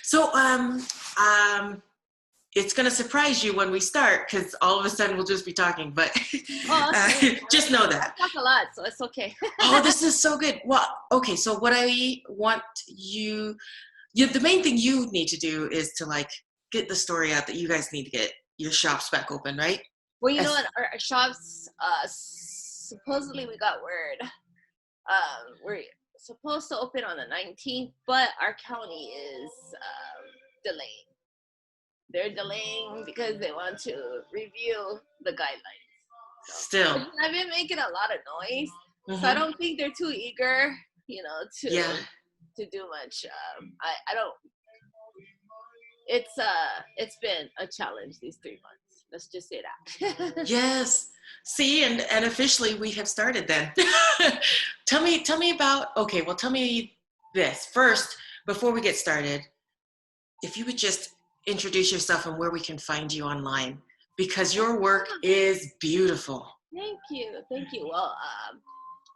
So, it's going to surprise you when we start because all of a sudden we'll just be talking, but Oh, okay. just know I that. talk a lot, so it's okay. Oh, this is so good. Well, okay. So what I want the main thing you need to do is to like get the story out that you guys need to get your shops back open, right? Well, you know As, what? Our shops, supposedly we got word. We're supposed to open on the 19th, but our county is delaying. They're delaying because they want to review the guidelines. So still. I've been making a lot of noise, so I Mm-hmm. don't think they're too eager, Yeah. to do much. I don't. It's been a challenge these 3 months. Let's just say that. Yes. See, and officially we have started then. Tell me about, okay, well, tell me this first before we get started. If you would just introduce yourself and where we can find you online, because your work is beautiful. Thank you. Well,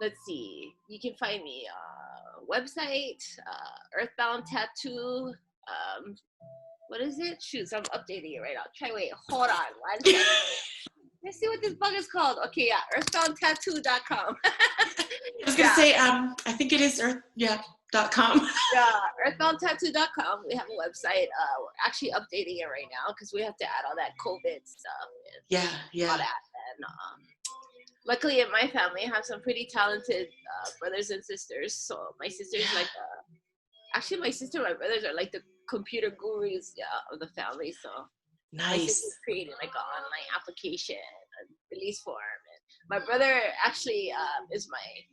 let's see. You can find me website, Earthbound Tattoo. What is it? Shoot, I'm updating it right now. Hold on 1 second. Let's see what this bug is called. Okay, yeah, earthboundtattoo.com. I was gonna say, I think it is .com. Yeah, earthboundtattoo.com. We have a website. We're actually updating it right now because we have to add all that COVID stuff and Yeah. all that. And luckily, in my family, I have some pretty talented brothers and sisters. So my sister's like, actually, my sister and my brothers are like the computer gurus of the family. So my sister Nice. created like an online application, a release form, and my brother actually is my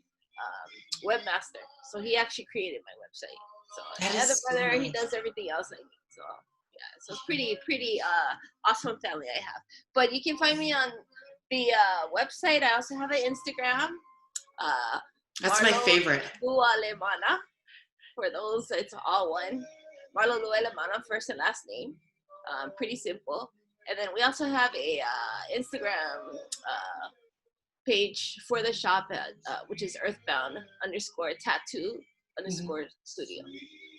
webmaster. So he actually created my website. So That my other is so brother, he nice. does everything else I need. So yeah, so it's pretty awesome family I have. But you can find me on the website. I also have an Instagram. That's my Marlo favorite. Lualemana. For those, it's all one. Marlo Lualemana, first and last name. Pretty simple. And then we also have a Instagram page for the shop, which is Earthbound _tattoo Mhm. studio.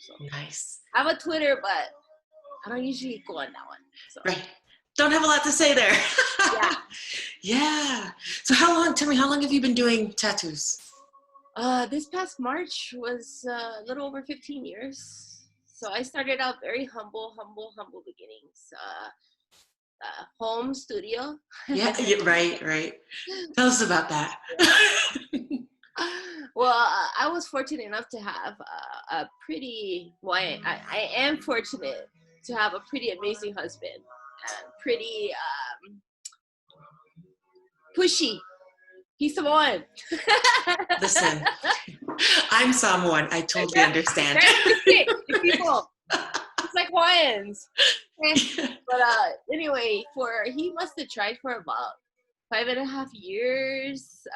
So Nice. I have a Twitter, but I don't usually go on that one. So Right. Don't have a lot to say there. yeah. Yeah. So tell me, how long have you been doing tattoos? This past March was a little over 15 years. So I started out very humble beginnings. Home studio. Yeah, right. Tell us about that. Well, I was fortunate enough to have a pretty, I am fortunate to have a pretty amazing husband and pretty pushy. He's the one. Listen, I'm someone. I totally understand. Very pushy people. It's like Hawaiians. But anyway, he must have tried for about 5.5 years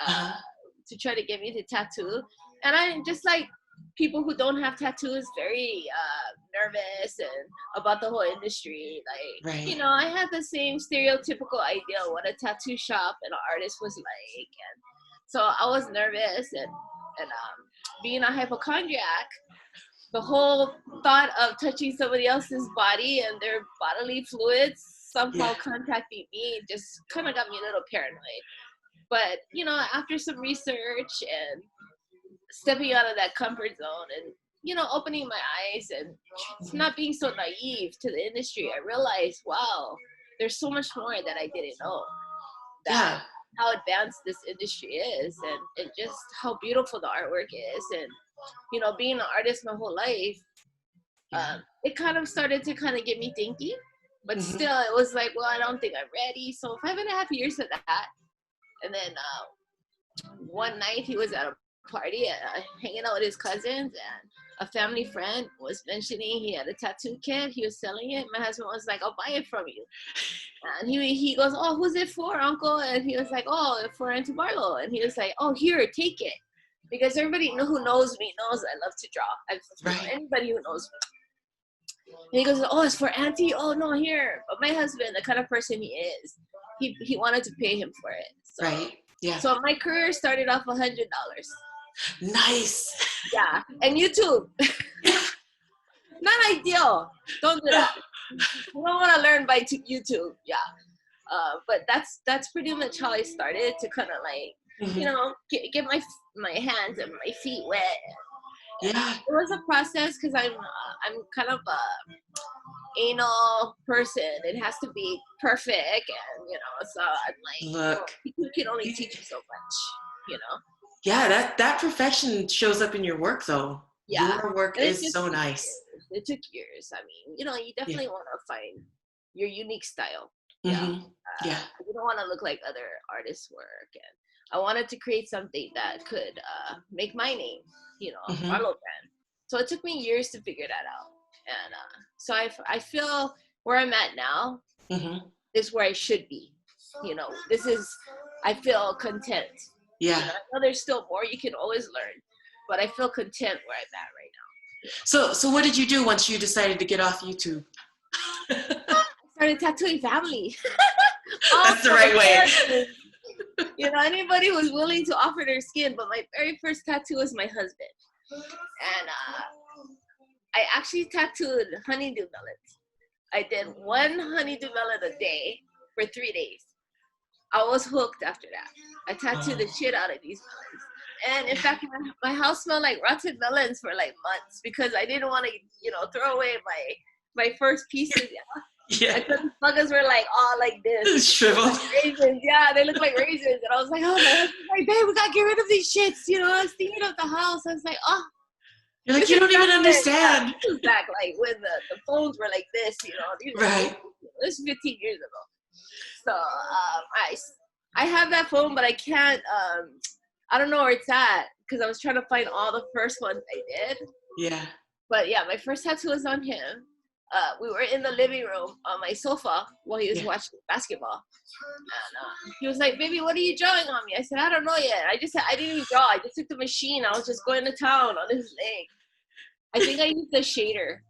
to try to get me to tattoo, and I just like people who don't have tattoos, very nervous and about the whole industry. Like, Right. I had the same stereotypical idea of what a tattoo shop and an artist was like, and so I was nervous and being a hypochondriac, the whole thought of touching somebody else's body and their bodily fluids somehow contacting me just kind of got me a little paranoid. But, after some research and stepping out of that comfort zone and, opening my eyes and not being so naive to the industry, I realized, wow, there's so much more that I didn't know. That how advanced this industry is and just how beautiful the artwork is. And, being an artist my whole life, it kind of started to kind of get me thinking. But still, it was like, well, I don't think I'm ready. So 5.5 years of that. And then one night he was at a party, hanging out with his cousins, and a family friend was mentioning he had a tattoo kit. He was selling it. My husband was like, I'll buy it from you. And he goes, oh, who's it for, uncle? And he was like, oh, for Auntie Marlo. And he was like, oh, here, take it. Because everybody who knows me knows I love to draw. Anybody who knows me. And he goes, oh, it's for Auntie? Oh, no, here. But my husband, the kind of person he is, he wanted to pay him for it. So, right. Yeah. So my career started off $100. Nice. Yeah. And YouTube. not ideal. Don't do that. You don't want to learn by YouTube. Yeah. But that's pretty much how I started to kind of like, you know, get my hands and my feet wet. Yeah. It was a process because I'm kind of a anal person. It has to be perfect, and you know, so I'm like, Look. you can only teach you so much, you know. Yeah, that perfection shows up in your work though. Yeah, Your work and is so nice. It took years. I mean, you know, you definitely want to find your unique style. Yeah, Yeah. you don't want to look like other artists' work, and I wanted to create something that could make my name, you know, Marlo brand. So it took me years to figure that out, and so I feel where I'm at now is where I should be. You know, I feel content. Yeah. You know, I know there's still more you can always learn, but I feel content where I'm at right now. So what did you do once you decided to get off YouTube? I started tattooing family. That's the right way. You know, anybody who's willing to offer their skin, but my very first tattoo was my husband. And I actually tattooed honeydew melons. I did one honeydew melon a day for 3 days. I was hooked after that. I tattooed the shit out of these melons. And in fact, my house smelled like rotten melons for like months because I didn't want to, you know, throw away my first pieces. Yeah. And the buggers were like all like this. Shriveled. Like raisins. Yeah, they look like raisins. And I was like, oh, my husband's like, babe, we got to get rid of these shits. You know, I was thinking of the house. I was like, oh. You're like, you don't even understand. This is back like when the phones were like this, you know. Right. This is 15 years ago. So I have that phone, but I can't, I don't know where it's at because I was trying to find all the first ones I did. Yeah. But yeah, my first tattoo was on him. We were in the living room on my sofa while he was watching basketball. And he was like, baby, what are you drawing on me? I said, I don't know yet. I didn't even draw. I just took the machine. I was just going to town on his leg. I think I used the shader.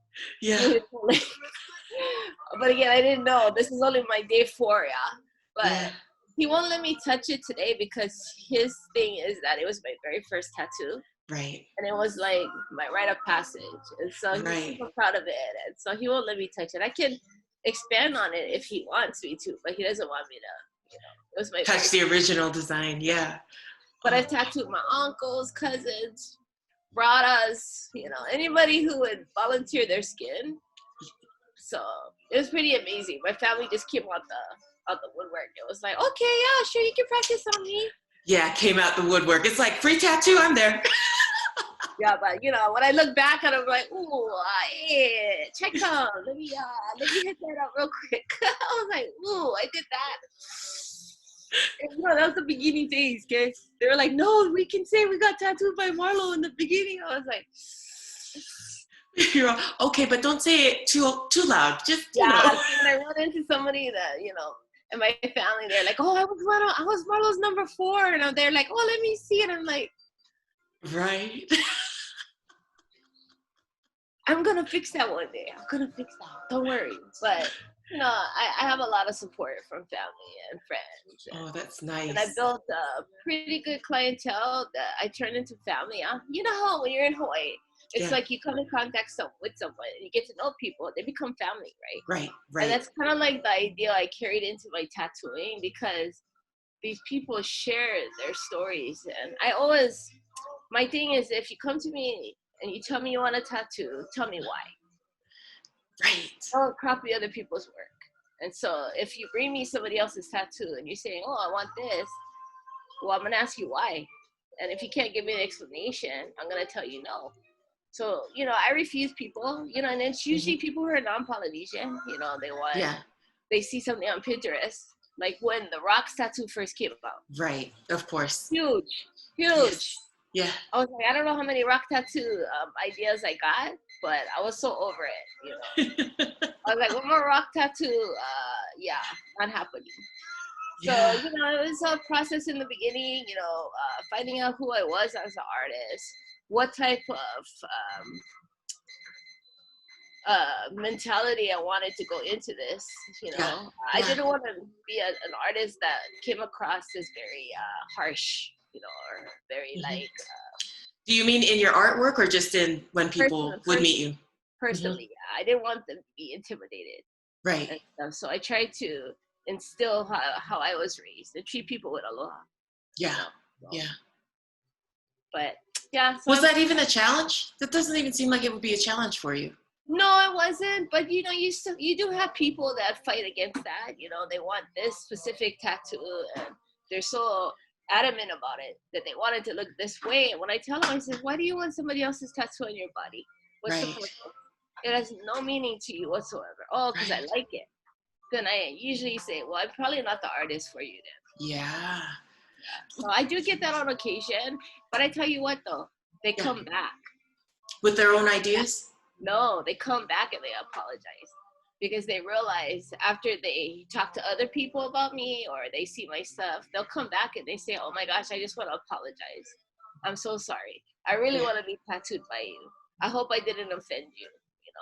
Yeah. But again, I didn't know. This is only my day 4, But he won't let me touch it today because his thing is that it was my very first tattoo. Right. And it was like my rite of passage. And so he's super proud of it. And so he won't let me touch it. I can expand on it if he wants me to, but he doesn't want me to, you know. It was my touch the original design, yeah. But I've tattooed my uncles, cousins, bradas, you know, anybody who would volunteer their skin. So it was pretty amazing. My family just came out the woodwork. It was like, okay, yeah, sure, you can practice on me. Yeah, came out the woodwork. It's like, free tattoo, I'm there. Yeah, but you know, when I look back at it, I'm like, ooh, yeah, check out. Let me hit that up real quick. I was like, ooh, I did that. And, you know, that was the beginning phase, guys. They were like, no, we can say we got tattooed by Marlo in the beginning. I was like, you're all, okay, but don't say it too loud. Just you know. When I run into somebody that, you know, in my family, they're like, oh, I was Marlo's number 4, and they're like, oh, let me see it. I'm like, right. I'm gonna fix that one day. I'm gonna fix that. Don't worry. But you know, I have a lot of support from family and friends. Oh, that's nice. And I built a pretty good clientele that I turned into family. You know how when you're in Hawaii, it's like you come in contact with someone and you get to know people. They become family, right? Right. And that's kind of like the idea I carried into my tattooing because these people share their stories. And my thing is, if you come to me and you tell me you want a tattoo, tell me why. Right. Don't copy other people's work. And so if you bring me somebody else's tattoo and you're saying, oh, I want this, well, I'm going to ask you why. And if you can't give me an explanation, I'm going to tell you no. So, you know, I refuse people, you know, and it's usually people who are non-Polynesian, you know, they see something on Pinterest, like when the rocks tattoo first came out. Right, of course. Huge. Yes. Yeah. I was like, I don't know how many rock tattoo ideas I got, but I was so over it, you know. I was like, one more rock tattoo, not happening. So, you know, it was a process in the beginning, you know, finding out who I was as an artist, what type of mentality I wanted to go into this, you know. I didn't want to be an artist that came across as very harsh, you know, or very like... Do you mean in your artwork or just in when people would meet you? personally. I didn't want them to be intimidated Right. and stuff. So I tried to instill how I was raised and treat people with aloha. Yeah. You know? So, Yeah. but yeah. So Was that even a challenge? That doesn't even seem like it would be a challenge for you. no, it wasn't. But you do have people that fight against that. They want this specific tattoo, and they're so adamant about it that they want it to look this way. And when I tell them, I said, "Why do you want somebody else's tattoo on your body? What's the Right. purpose? It has no meaning to you whatsoever." Oh, because I Right. like it. Then I usually say, "Well, I'm probably not the artist for you then." Yeah. So I do get that on occasion, but I tell you what, though, they Yeah. come back. With their own ideas? No, they come back and they apologize because they realize after they talk to other people about me or they see my stuff, they'll come back and they say, "Oh my gosh, I just want to apologize. I'm so sorry. I really want to be tattooed by you. I hope I didn't offend you."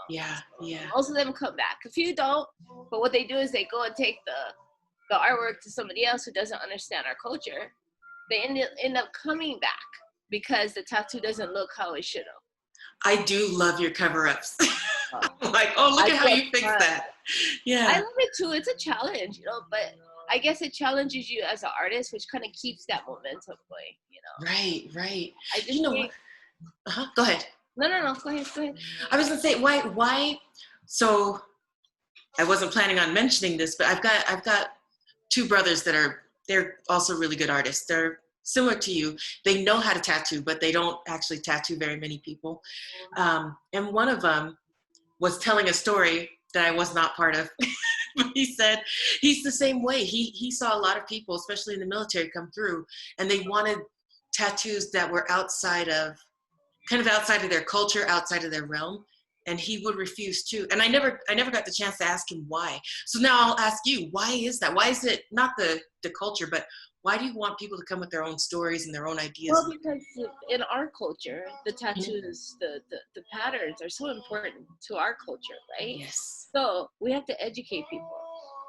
Yeah. So Yeah. most of them come back. A few don't, but what they do is they go and take the artwork to somebody else who doesn't understand our culture. They end up coming back because the tattoo doesn't look how it should have. I do love your cover-ups. Uh, Like, oh, look I at how get you fixed fun. that. I Yeah. love it too. It's a challenge, but I guess it challenges you as an artist, which kind of keeps that momentum going. Right. Right. I just You know think, what? Go ahead. no. Go ahead. I was gonna say why so I wasn't planning on mentioning this, but I've got two brothers they're also really good artists. They're similar to you. They know how to tattoo, but they don't actually tattoo very many people. And one of them was telling a story that I was not part of. He said he's the same way. He saw a lot of people, especially in the military, come through, and they wanted tattoos that were kind of outside of their culture, outside of their realm, and he would refuse to. And I never got the chance to ask him why. So now I'll ask you, why is that? Why is it not the culture, but why do you want people to come with their own stories and their own ideas? Well, because in our culture, the tattoos, the patterns are so important to our culture, right? Yes. So we have to educate people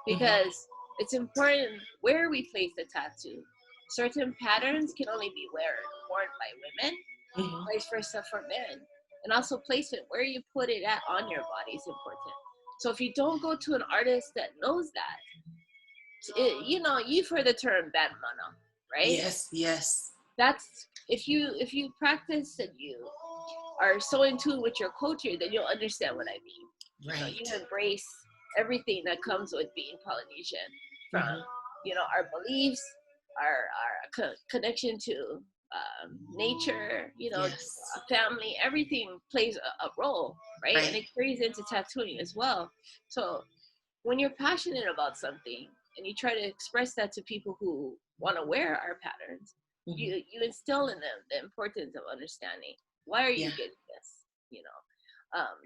because it's important where we place the tattoo. Certain patterns can only be worn by women, vice versa for men. And also placement, where you put it at on your body is important. So if you don't go to an artist that knows that, you've heard the term bad mana, right? Yes. That's if you practice and you are so in tune with your culture, then you'll understand what I mean. Right. You embrace everything that comes with being Polynesian, from our beliefs, our connection to nature, family. Everything plays a role, right? And it carries into tattooing as well. So when you're passionate about something and you try to express that to people who want to wear our patterns, you instill in them the importance of understanding, why are you getting this.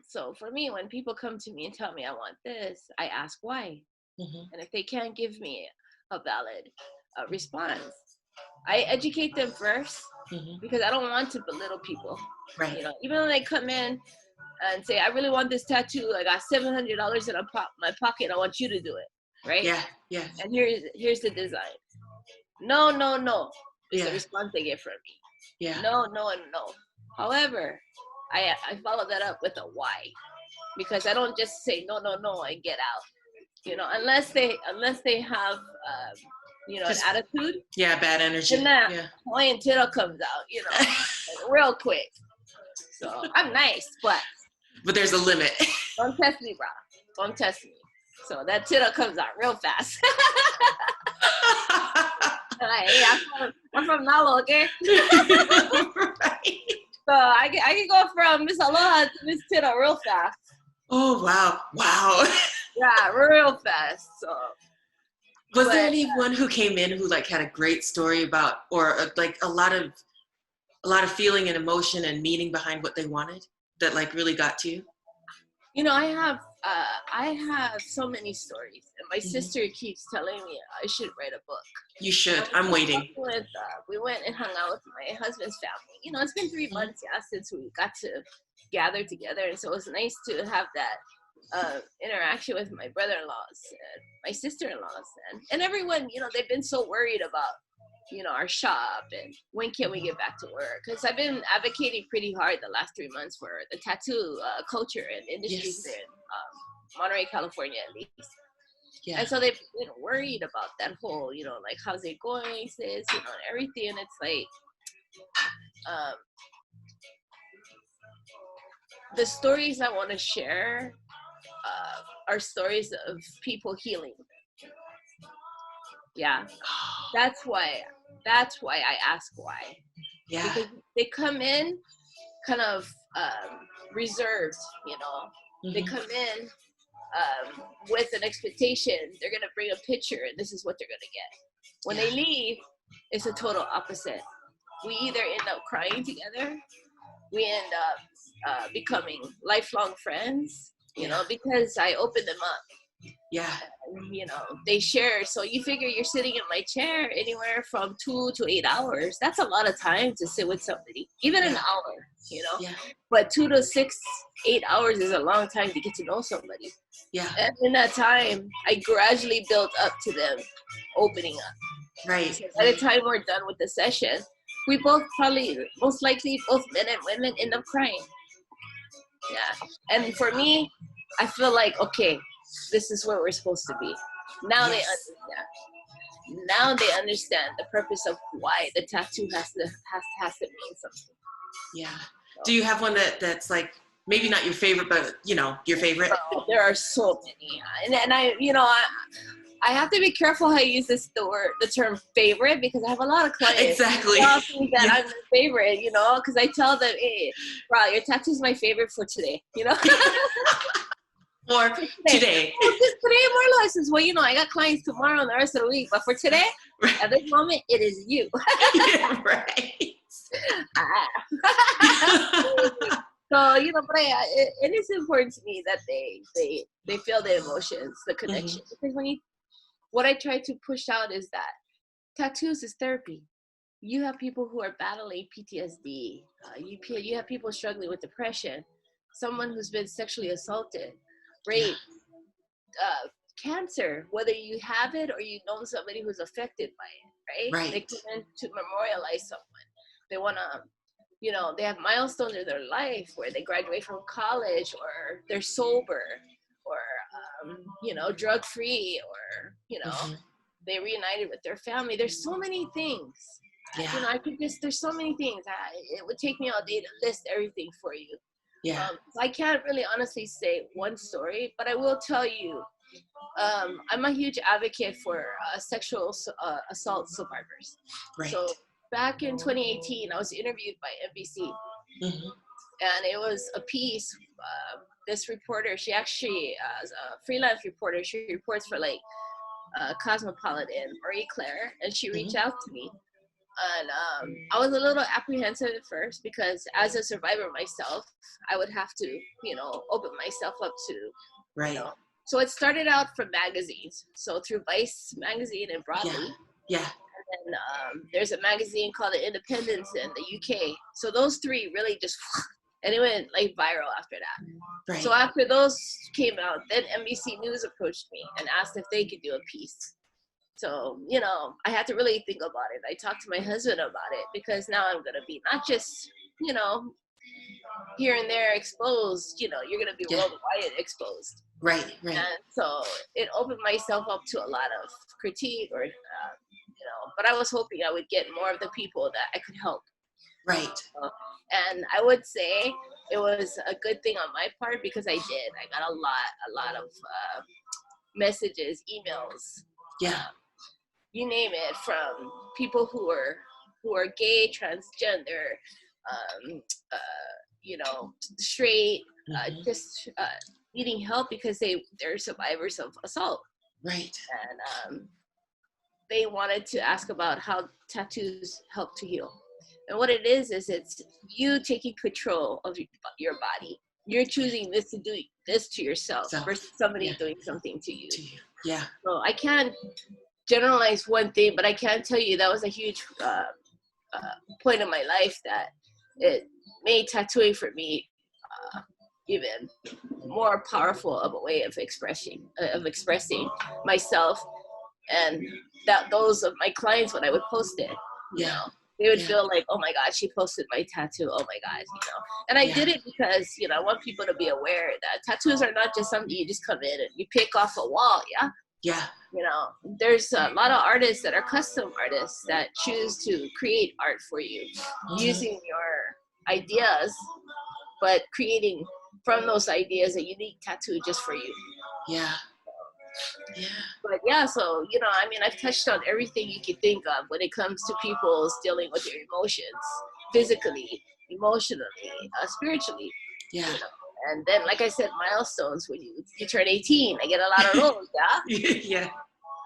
So for me, when people come to me and tell me I want this, I ask why. And if they can't give me a valid response, I educate them first, because I don't want to belittle people. Right. Even when they come in and say, "I really want this tattoo. I got $700 in my pocket. I want you to do it." Right? Yeah. And here's the design. No. Is the response they get from me. Yeah. No. However, I follow that up with a why, because I don't just say no and get out. Unless they have an attitude. Yeah, bad energy. And that point tittle comes out, real quick. So I'm nice, but there's a limit. Don't test me, bro. Don't test me. So that tittle comes out real fast. Like, hey, I'm from Marlo, okay? Right. So I can go from Miss Aloha to Miss Tittle real fast. Oh, wow. Yeah, real fast. So was there anyone who came in who had a great story about, or a lot of feeling and emotion and meaning behind what they wanted that really got to you? I have so many stories, and my sister keeps telling me I should write a book. You should. I'm waiting. We went and hung out with my husband's family. It's been 3 months since we got to gather together, and so it was nice to have that interaction with my brother-in-laws and my sister-in-laws and everyone. They've been so worried about our shop, and when can we get back to work? Because I've been advocating pretty hard the last 3 months for the tattoo culture and industries Yes. in Monterey, California, at least. Yeah. And so they've been worried about that whole, like, how's it going, sis, and everything. And it's like, um, the stories I want to share are stories of people healing. Yeah, that's why I ask why. Yeah. Because they come in kind of reserved, They come in with an expectation. They're gonna bring a picture, and this is what they're gonna get. When they leave, it's a total opposite. We either end up crying together, we end up becoming lifelong friends, because I opened them up. Yeah. And, they share. So you figure you're sitting in my chair anywhere from 2 to 8 hours. That's a lot of time to sit with somebody, even an hour, Yeah. But 2 to 6, 8 hours is a long time to get to know somebody. Yeah. And in that time, I gradually built up to them opening up. Right. So by the time we're done with the session, we both most likely, both men and women end up crying. Yeah. And for me, I feel like, okay, this is where we're supposed to be. Now they understand. Now they understand the purpose of why the tattoo has to mean something. Yeah. So. Do you have one that's like, maybe not your favorite, but your favorite? Oh, there are so many, and I have to be careful how I use the term favorite, because I have a lot of clients. Exactly. That I'm their favorite, because I tell them, hey, bro, your tattoo's my favorite for today, Or today. Oh, just today, Marlo. I says, well, I got clients tomorrow and the rest of the week, but for today, at this moment, it is you. Yeah, right. So, but it is important to me that they feel the emotions, the connection. Because what I try to push out is that tattoos is therapy. You have people who are battling PTSD. You have people struggling with depression. Someone who's been sexually assaulted, raped, cancer, whether you have it or you know somebody who's affected by it, right? They come in to memorialize someone. They want to, they have milestones in their life where they graduate from college, or they're sober, or, drug free, or, they reunited with their family. There's so many things. Yeah. There's so many things. It would take me all day to list everything for you. Yeah. So I can't really honestly say one story, but I will tell you, I'm a huge advocate for sexual assault survivors. Right. So back in 2018, I was interviewed by NBC, and it was a piece. This reporter, she actually is a freelance reporter. She reports for Cosmopolitan, Marie Claire, and she reached out to me. And I was a little apprehensive at first, because as a survivor myself, I would have to, open myself up to, right. So it started out from magazines. So through Vice magazine and Broadly. Yeah. And then there's a magazine called The Independent in the UK. So those three really just, and it went viral after that. Right. So after those came out, then NBC News approached me and asked if they could do a piece. So, I had to really think about it. I talked to my husband about it, because now I'm going to be not just, here and there exposed, you're going to be worldwide exposed. Right. And so it opened myself up to a lot of critique, or, but I was hoping I would get more of the people that I could help. Right. And I would say it was a good thing on my part, because I got a lot of messages, emails. Yeah. You name it, from people who are gay, transgender, straight, just needing help because they're survivors of assault. Right. And they wanted to ask about how tattoos help to heal. And what it is it's you taking control of your body. You're choosing to do this to yourself versus somebody doing something to you. Yeah. So I can't generalize one thing, but I can tell you that was a huge point in my life that it made tattooing for me even more powerful of a way of expressing myself, And that those of my clients, when I would post it, you Yeah. know, they would Yeah. feel like, oh my God, she posted my tattoo. Oh my God, you know. And I Yeah. did it because, you know, I want people to be aware that tattoos are not just something you just come in and you pick off a wall. Yeah. Yeah. You know, there's a lot of artists that are custom artists that choose to create art for you using your ideas, but creating from those ideas a unique tattoo just for you. Yeah. Yeah. But yeah, so, you know, I mean, I've touched on everything you can think of when it comes to people's dealing with their emotions, physically, emotionally, spiritually. Yeah. You know? And then, like I said, milestones, when you turn 18, I get a lot of those, yeah? Yeah.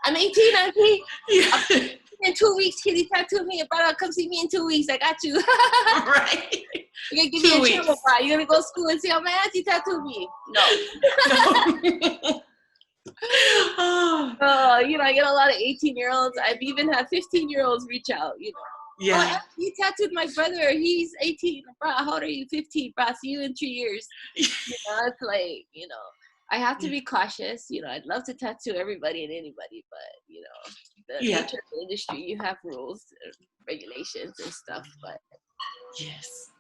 I'm 18, Auntie. Yeah. In 2 weeks, kitty tattoo me. Brother, come see me in 2 weeks. I got you. Right. You're going to give 2 me a weeks. trouble, bro. You're going to go to school and say, oh, my auntie tattooed me. No. No. Oh. You know, I get a lot of 18-year-olds. I've even had 15-year-olds reach out, you know. Yeah. Oh, you tattooed my brother. He's 18. Bro, how old are you? 15. Bro, see you in 2 years. You know, it's like, you know, I have to be cautious. You know, I'd love to tattoo everybody and anybody, but, you know, the nature of the industry, you have rules, regulations and stuff, but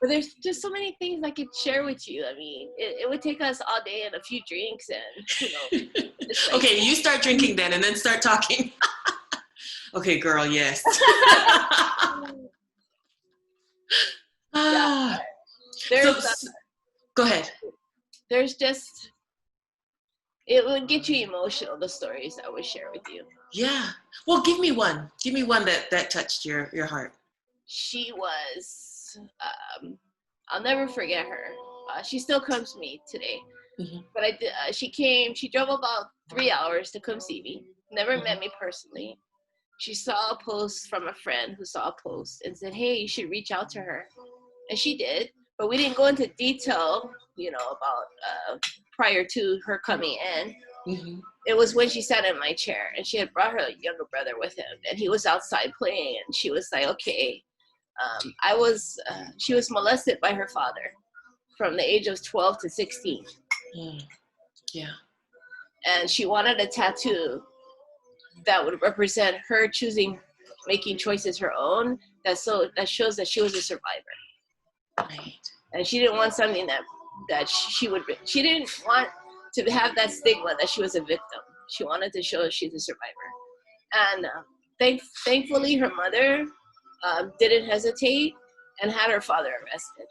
there's just so many things I could share with you. I mean, it would take us all day and a few drinks and, you know. Like, okay, you start drinking then and then start talking. Okay, girl, yes. Yeah. Go ahead. There's just, it would get you emotional, the stories I would share with you. Yeah. Well, give me one. Give me one that touched your heart. She was, I'll never forget her. She still comes to me today. Mm-hmm. But she drove about 3 hours to come see me. Never met me personally. She saw a post from a friend who saw a post and said, hey, you should reach out to her. And she did, but we didn't go into detail, you know, about prior to her coming in. Mm-hmm. It was when she sat in my chair and she had brought her younger brother with him and he was outside playing and she was like, okay, she was molested by her father from the age of 12 to 16. Yeah. And she wanted a tattoo that would represent her making choices her own, that shows that she was a survivor. Right. And she didn't want something that she didn't want to have that stigma that she was a victim. She wanted to show she's a survivor. And thankfully, her mother didn't hesitate and had her father arrested.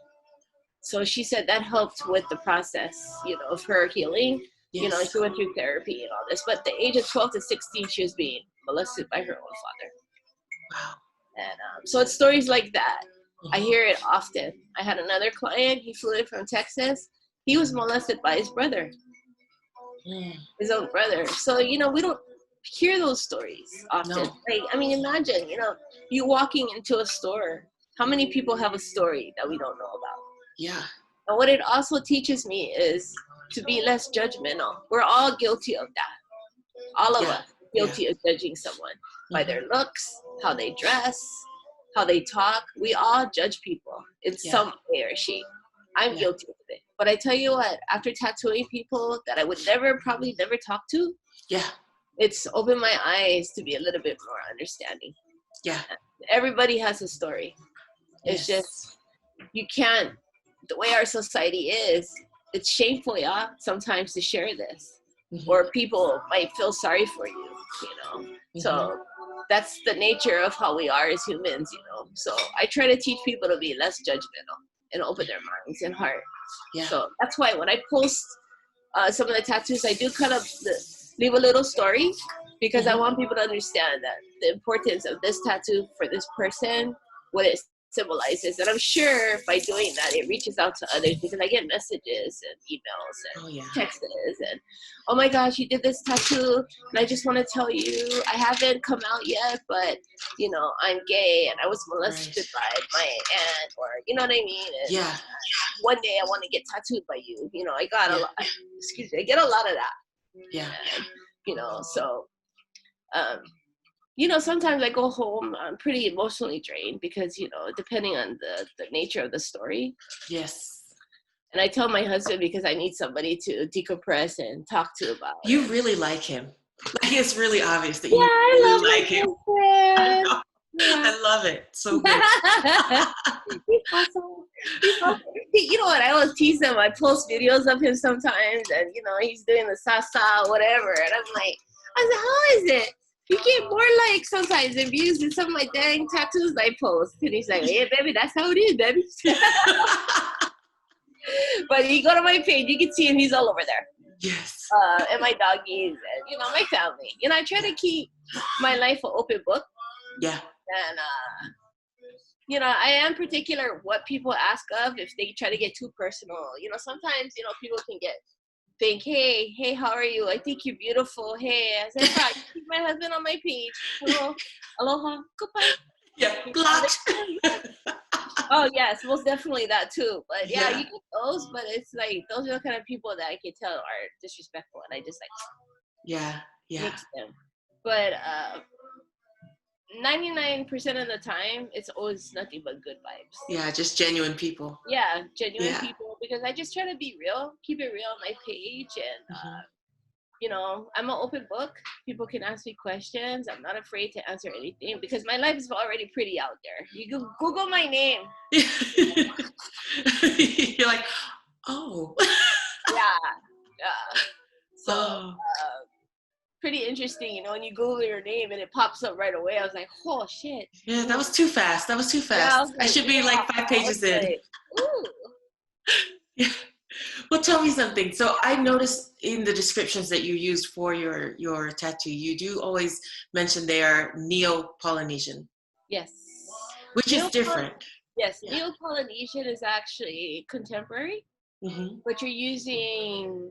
So she said that helped with the process, you know, of her healing. Yes. You know, she went through therapy and all this. But the age of 12 to 16, she was being molested by her own father. Wow. And so it's stories like that. I hear it often. I had another client, he flew in from Texas. He was molested by his brother, his own brother. So, you know, we don't hear those stories often. No. Like, I mean, imagine, you know, you walking into a store. How many people have a story that we don't know about? Yeah. And what it also teaches me is to be less judgmental. We're all guilty of that. All of us guilty of judging someone by their looks, how they dress, how they talk. We all judge people in some way or shape. I'm guilty of it. But I tell you what, after tattooing people that I would probably never talk to, it's opened my eyes to be a little bit more understanding. Yeah. Everybody has a story. It's just, you can't, the way our society is, it's shameful, sometimes to share this. Or people might feel sorry for you, you know. So that's the nature of how we are as humans, you know. So I try to teach people to be less judgmental and open their minds and heart. Yeah. So that's why when I post some of the tattoos, I do kind of leave a little story because I want people to understand that the importance of this tattoo for this person, what it symbolizes. And I'm sure by doing that, it reaches out to others because I get messages and emails and texts and, oh my gosh, you did this tattoo. And I just want to tell you, I haven't come out yet, but, you know, I'm gay and I was molested by my aunt, or, you know what I mean? And one day I want to get tattooed by you. You know, I got a lot, I get a lot of that. Yeah. And, you know, so, you know, sometimes I go home, I'm pretty emotionally drained because, you know, depending on the nature of the story. Yes. And I tell my husband because I need somebody to decompress and talk to about You really like him. Like it's really obvious that Yeah, you I really love my like him. I boyfriend. know. Yeah. I love it. So good. He's awesome. He's awesome. You know what? I always tease him. I post videos of him sometimes, and he's doing the salsa, whatever. And I said, how is it? You get more likes sometimes and views than some of my dang tattoos I post. And he's like, yeah, baby, that's how it is, baby. But you go to my page, you can see him. He's all over there. Yes. And my doggies, and my family. I try to keep my life an open book. Yeah. And I am particular what people ask of if they try to get too personal. Sometimes people can think, hey, how are you? I think you're beautiful. Hey, I said, I keep my husband on my page. Hello, aloha, goodbye. Yeah. Blocked. Oh yes, most definitely that too. But yeah, Yeah. you get those, but it's like those are the kind of people that I can tell are disrespectful, and I just Yeah. mix them. But 99% of the time, it's always nothing but good vibes. Yeah, just genuine people. Yeah, genuine people, because I just try to be real, keep it real on my page, and I'm an open book. People can ask me questions. I'm not afraid to answer anything because my life is already pretty out there. You can Google my name. You're like, oh. Yeah. So pretty interesting, when you Google your name and it pops up right away. I was like, oh shit. Yeah, that was too fast. Yeah, I should be like 5 pages in. Like, ooh. Yeah. Well, tell me something. So I noticed in the descriptions that you used for your tattoo, you do always mention they are Neo-Polynesian. Yes. Which is different. Yes, yeah. Neo-Polynesian is actually contemporary, but you're using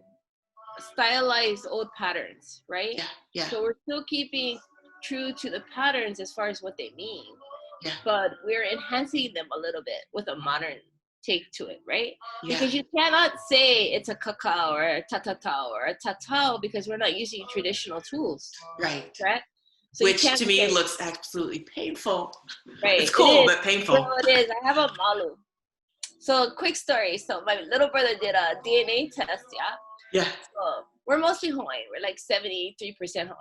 stylized old patterns, right? Yeah. So we're still keeping true to the patterns as far as what they mean. Yeah. But we're enhancing them a little bit with a modern take to it, right? Yeah. Because you cannot say it's a kakao or a tatatao or a tatao because we're not using traditional tools. Right. Correct? So which to me looks absolutely painful. Right. It's cool, but painful. No, it is. I have a Marlo. So quick story. So my little brother did a DNA test, Yeah. So we're mostly Hawaiian. We're like 73% Hawaiian.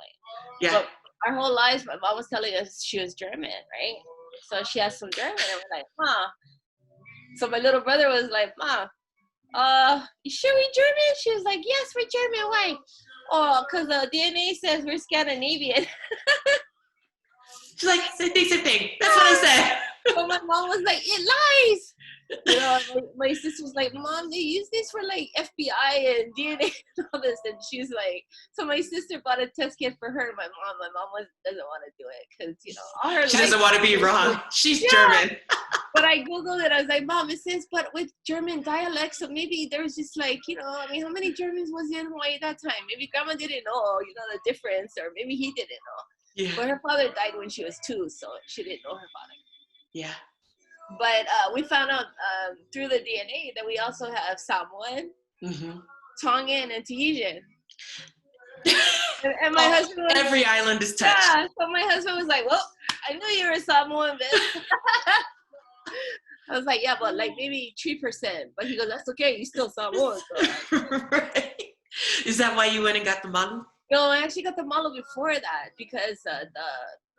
Yeah. But our whole lives, my mom was telling us she was German, right? So she has some German, and we're like, Ma. So my little brother was like, Ma, you sure we German? She was like, yes, we're German. Why? Oh, because the DNA says we're Scandinavian. She's like, same thing. That's what I said. So my mom was like, it lies. My sister was like, Mom, they use this for like FBI and DNA and all this. And she's like, so my sister bought a test kit for her and my mom doesn't want to do it because, all her life. She doesn't want to be wrong. She's German. But I Googled it. I was like, Mom, it says, but with German dialects. So maybe there was just like, how many Germans was in Hawaii at that time? Maybe Grandma didn't know, the difference, or maybe he didn't know. Yeah. But her father died when she was 2, so she didn't know her father. Yeah. But we found out through the DNA that we also have Samoan, Tongan, and Tahitian. and my husband was, every island is touched. Yeah, so my husband was like, well, I knew you were a Samoan, bitch. I was like, yeah, but like maybe 3%. But he goes, that's okay, you still Samoan. So. Right. Is that why you went and got the model? No, I actually got the model before that because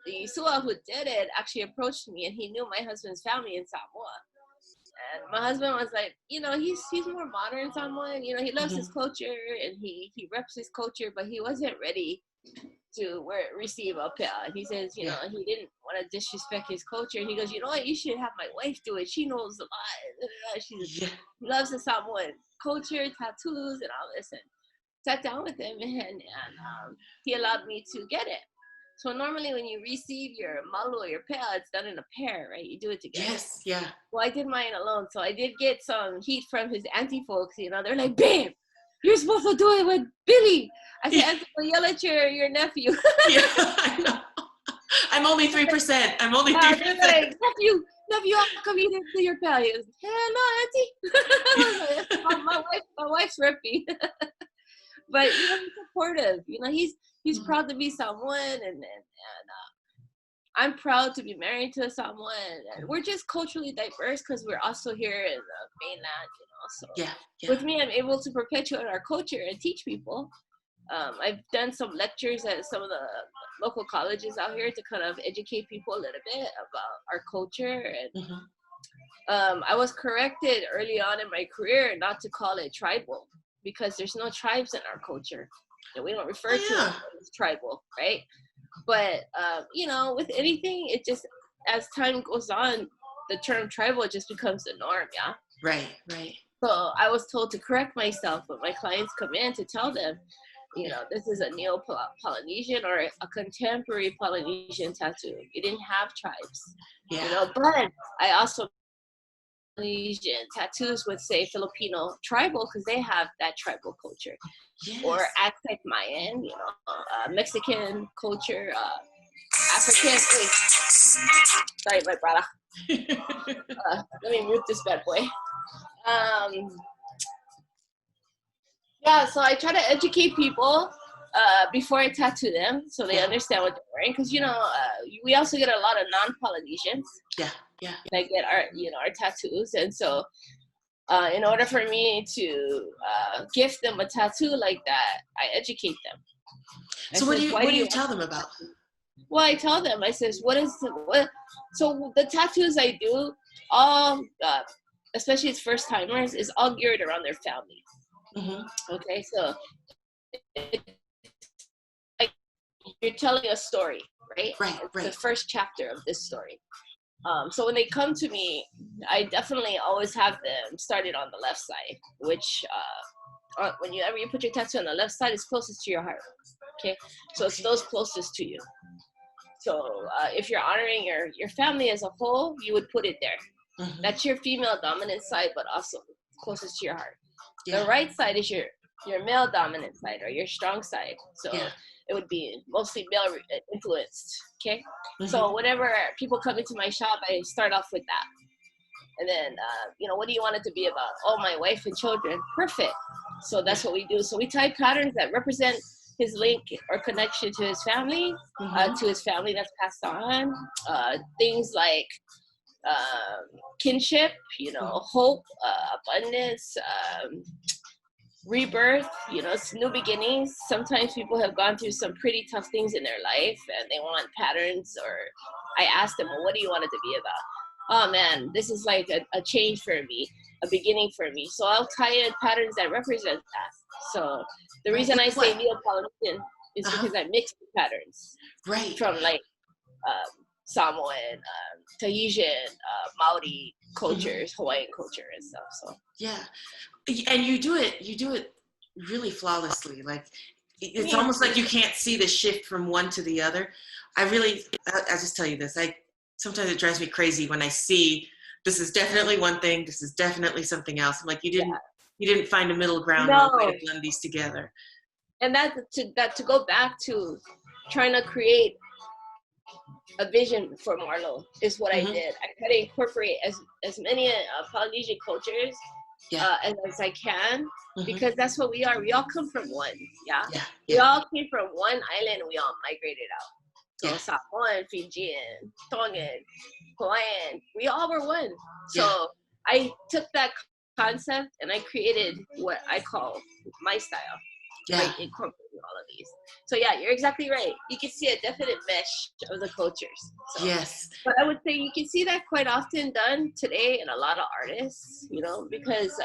the Sua who did it actually approached me and he knew my husband's family in Samoa. And my husband was like, he's more modern Samoan. He loves his culture and he reps his culture, but he wasn't ready to receive a Pela. And he says, he didn't want to disrespect his culture. And he goes, you know what, you should have my wife do it. She knows a lot. She loves the Samoan culture, tattoos, and all this. And sat down with him and he allowed me to get it. So normally when you receive your malu or your Pela, it's done in a pair, right? You do it together. Yes, yeah. Well, I did mine alone. So I did get some heat from his auntie folks, they're like, babe, you're supposed to do it with Billy. I said, auntie, well, yell at your nephew. Yeah, I know. I'm only 3%. I'm only 3%. Like, nephew, how come you didn't do your Pela? He goes, hello, auntie. my wife's rippy. But he's supportive. He's proud to be Samoan, and I'm proud to be married to a Samoan. And we're just culturally diverse because we're also here in the mainland. So with me, I'm able to perpetuate our culture and teach people. I've done some lectures at some of the local colleges out here to kind of educate people a little bit about our culture. And I was corrected early on in my career not to call it tribal, because there's no tribes in our culture. And we don't refer to it as tribal, right? But, you know, with anything, it just, as time goes on, the term tribal just becomes the norm, yeah? Right, right. So I was told to correct myself, but my clients come in to tell them, you know, this is a Neo-Polynesian or a contemporary Polynesian tattoo. It didn't have tribes, you know, but I also Polynesian tattoos would say Filipino tribal because they have that tribal culture, or Aztec Mayan, you know, Mexican culture, African. Wait, sorry, my brother. Let me mute this bad boy. Yeah, so I try to educate people before I tattoo them, so they understand what they're wearing. Because you know, we also get a lot of non-Polynesians. That get our, you know, our tattoos, and so in order for me to gift them a tattoo like that, I educate them. So what do you tell them about? Well, I tell them, I says, so the tattoos I do, all, especially as first timers, is all geared around their family. Okay, so like you're telling a story, right? Right. The first chapter of this story. So when they come to me, I definitely always have them started on the left side, which whenever you put your tattoo on the left side, it's closest to your heart. Okay, so it's those closest to you. So if you're honoring your family as a whole, you would put it there. That's your female dominant side, but also closest to your heart. The right side is your male dominant side, or your strong side. So it would be mostly male influenced. Okay. So whenever people come into my shop, I start off with that. And then, you know, what do you want it to be about? Oh, my wife and children. Perfect. So that's what we do. So we tie patterns that represent his link or connection to his family, that's passed on. Things like kinship, you know, hope, abundance, rebirth, you know, it's new beginnings. Sometimes people have gone through some pretty tough things in their life and they want patterns, or I ask them, well, what do you want it to be about? Oh man, this is like a change for me, a beginning for me. So I'll tie in patterns that represent that. So the reason I say Neo-Polynesian is because I mix the patterns. From like Samoan, Tahitian, Maori cultures, Hawaiian culture and stuff. So and you do it really flawlessly. Like it's almost like you can't see the shift from one to the other. I'll just tell you this. Sometimes it drives me crazy when I see this is definitely one thing, this is definitely something else. I'm like, you didn't find a middle ground or a way to blend these together. And that to go back to trying to create a vision for Marlo is what I did. I try to incorporate as many Polynesian cultures as I can, because that's what we are. We all come from one, We all came from one island and we all migrated out. So Samoan, Fijian, Tongan, Hawaiian, we all were one. So I took that concept and I created what I call my style. Like incorporating all of these. So you're exactly right. You can see a definite mesh of the cultures. So, but I would say you can see that quite often done today in a lot of artists, you know, because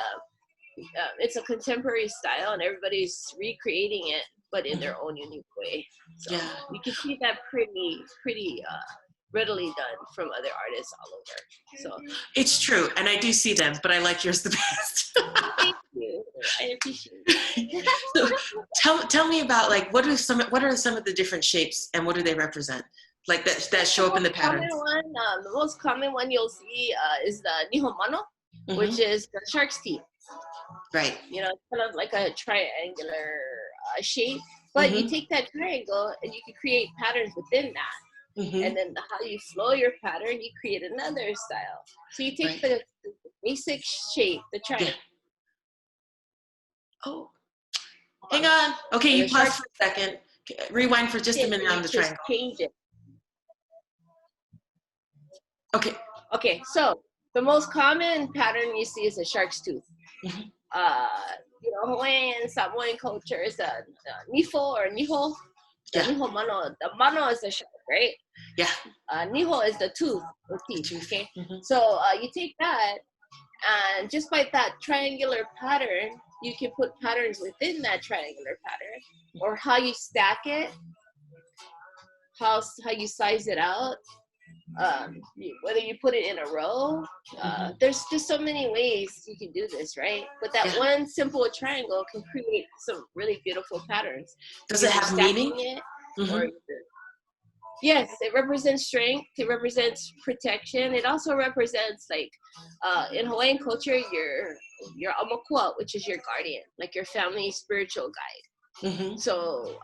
it's a contemporary style and everybody's recreating it, but in their own unique way. So you can see that pretty readily done from other artists all over. So it's true, and I do see them, but I like yours the best. Thank you. I appreciate it. So tell me about, like, what are some of the different shapes and what do they represent? Like that show up in the patterns. The most common one you'll see is the Nihomano, which is the shark's teeth. Right. You know, it's kind of like a triangular shape, but you take that triangle and you can create patterns within that. And then how you flow your pattern, you create another style. So you take the basic shape, the triangle. Oh, hang on. Okay, you pause for a second. Rewind for just a minute on the triangle. Change it. Okay, so the most common pattern you see is a shark's tooth. Hawaiian, Samoan culture is a nifo or niho. The Yeah. niho mano. The mano is the sharp, right? Yeah. Niho is the tooth, the The teeth. tooth. Okay. Mm-hmm. So you take that, and just by that triangular pattern, you can put patterns within that triangular pattern, or how you stack it, how you size it out. Whether you put it in a row, there's just so many ways you can do this, right? But that one simple triangle can create some really beautiful patterns. Does it have meaning? It, mm-hmm. Yes, it represents strength. It represents protection. It also represents, like, in Hawaiian culture, your amakua, which is your guardian, like your family spiritual guide. Mm-hmm. So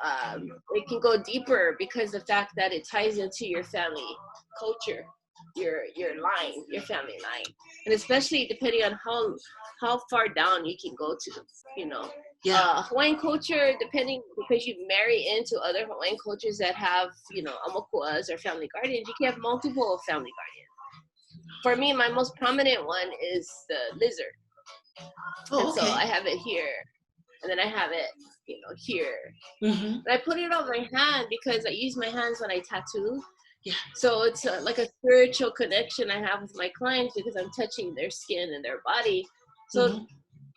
it can go deeper because the fact that it ties into your family culture, your line, your family line, and especially depending on how far down you can go to, Hawaiian culture, depending, because you marry into other Hawaiian cultures that have amakuas or family guardians, you can have multiple family guardians. For me, my most prominent one is the lizard. Oh, and so I have it here, and then I have it here. Mm-hmm. And I put it on my hand because I use my hands when I tattoo. Yeah. So it's like a spiritual connection I have with my clients because I'm touching their skin and their body. So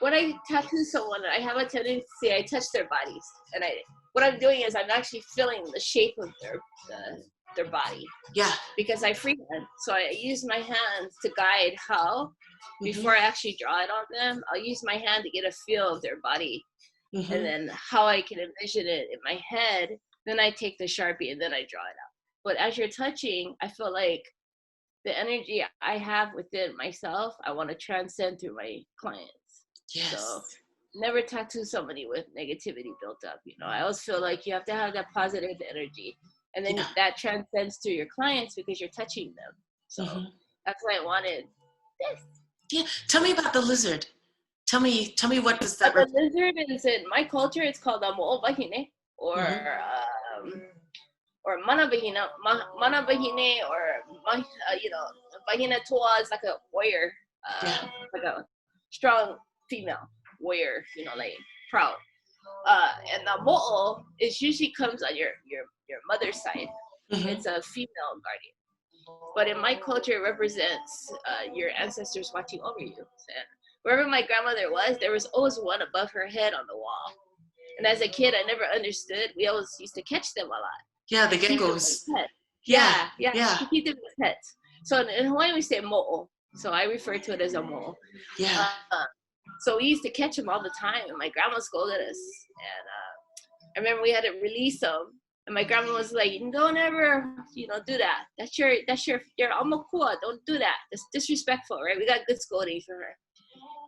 when I tattoo someone, I have a tendency, I touch their bodies, and what I'm doing is I'm actually feeling the shape of their body. Yeah. Because I freehand, so I use my hands to guide how. Before I actually draw it on them, I'll use my hand to get a feel of their body. And then how I can envision it in my head, then I take the Sharpie and then I draw it out. But as you're touching, I feel like the energy I have within myself, I want to transcend through my clients. Yes. So never tattoo somebody with negativity built up. I always feel like you have to have that positive energy. And then that transcends through your clients because you're touching them. So that's why I wanted this. Yeah. Tell me about the lizard. Tell me what does that The lizard is, in my culture, it's called a mo'ovahine, or mana bahine, or bahina toa is like a warrior, like a strong female warrior, like proud. And the mo'o is usually comes on your mother's side. It's a female guardian. But in my culture, it represents your ancestors watching over you. And wherever my grandmother was, there was always one above her head on the wall. And as a kid, I never understood. We always used to catch them a lot. Yeah, the geckos. Yeah. To keep them as pets. So in Hawaii, we say mo'o. So I refer to it as a mo'o. Yeah. So we used to catch them all the time, and my grandma scolded us. And I remember we had to release them. And my grandma was like, "Don't ever, do that. That's your amakua. Don't do that. It's disrespectful, right?" We got good scolding for her.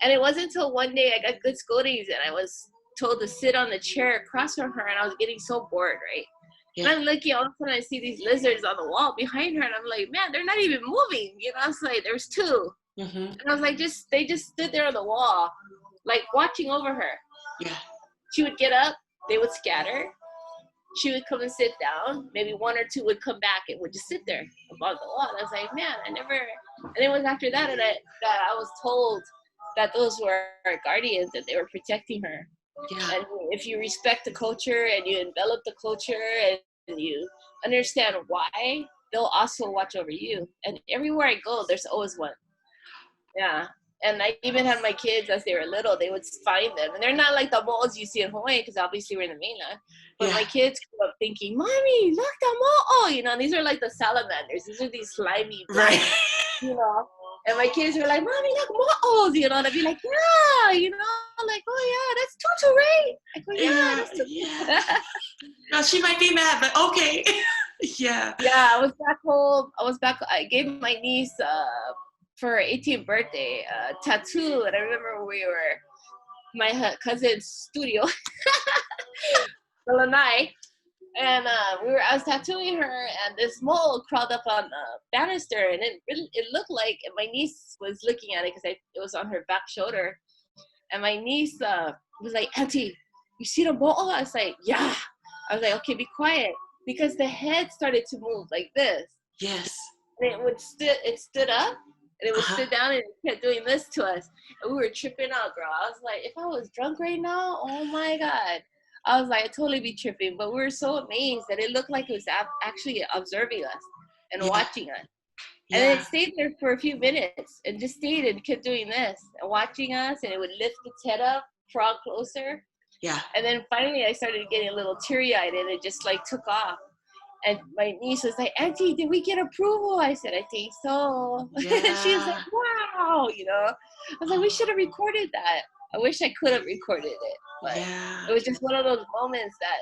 And it wasn't until one day I got good scoldings and I was told to sit on the chair across from her, and I was getting so bored, right? Yeah. And I'm looking, all of a sudden I see these lizards on the wall behind her, and I'm like, man, they're not even moving. I was like, there's two. And I was like, they just stood there on the wall, like watching over her. Yeah. She would get up, they would scatter. She would come and sit down. Maybe one or two would come back and would just sit there above the wall. And I was like, man, and it was after that that I was told that those were our guardians, that they were protecting her. Yeah. And if you respect the culture and you envelop the culture and you understand why, they'll also watch over you. And everywhere I go, there's always one. Yeah. And I even had my kids, as they were little, they would find them. And they're not like the mo'os you see in Hawaii, because obviously we're in the mainland. But my kids grew up thinking, "Mommy, look, the mo'o." And these are like the salamanders. These are these slimy, right? And my kids were like, "Mommy, look, mo'os." And I'd be like, "Yeah," like, "Oh yeah, that's tutu, right?" I go, "Yeah, that's tutu." Yeah. No, she might be mad, but okay. Yeah. Yeah, I was back home. I gave my niece for her 18th birthday tattoo, and I remember we were my cousin's studio, the lanai, and I was tattooing her, and this mole crawled up on the banister, and it looked like, and my niece was looking at it because it was on her back shoulder, and my niece was like, "Auntie, you see the mole?" I was like, "Yeah." I was like, "Okay, be quiet," because the head started to move like this. Yes. And it stood up, And it would Uh-huh. sit down and it kept doing this to us. And we were tripping out, girl. I was like, if I was drunk right now, oh my God. I was like, I'd totally be tripping. But we were so amazed that it looked like it was actually observing us and Yeah. watching us. And then Yeah. it stayed there for a few minutes and just stayed and kept doing this and watching us. And it would lift its head up, crawl closer. Yeah. And then finally I started getting a little teary-eyed and it just like took off. And my niece was like, Auntie, did we get approval? I said, I think so. And she was like, Yeah. wow, you know. I was like, we should have recorded that. I wish I could have recorded it. But Yeah. it was just one of those moments that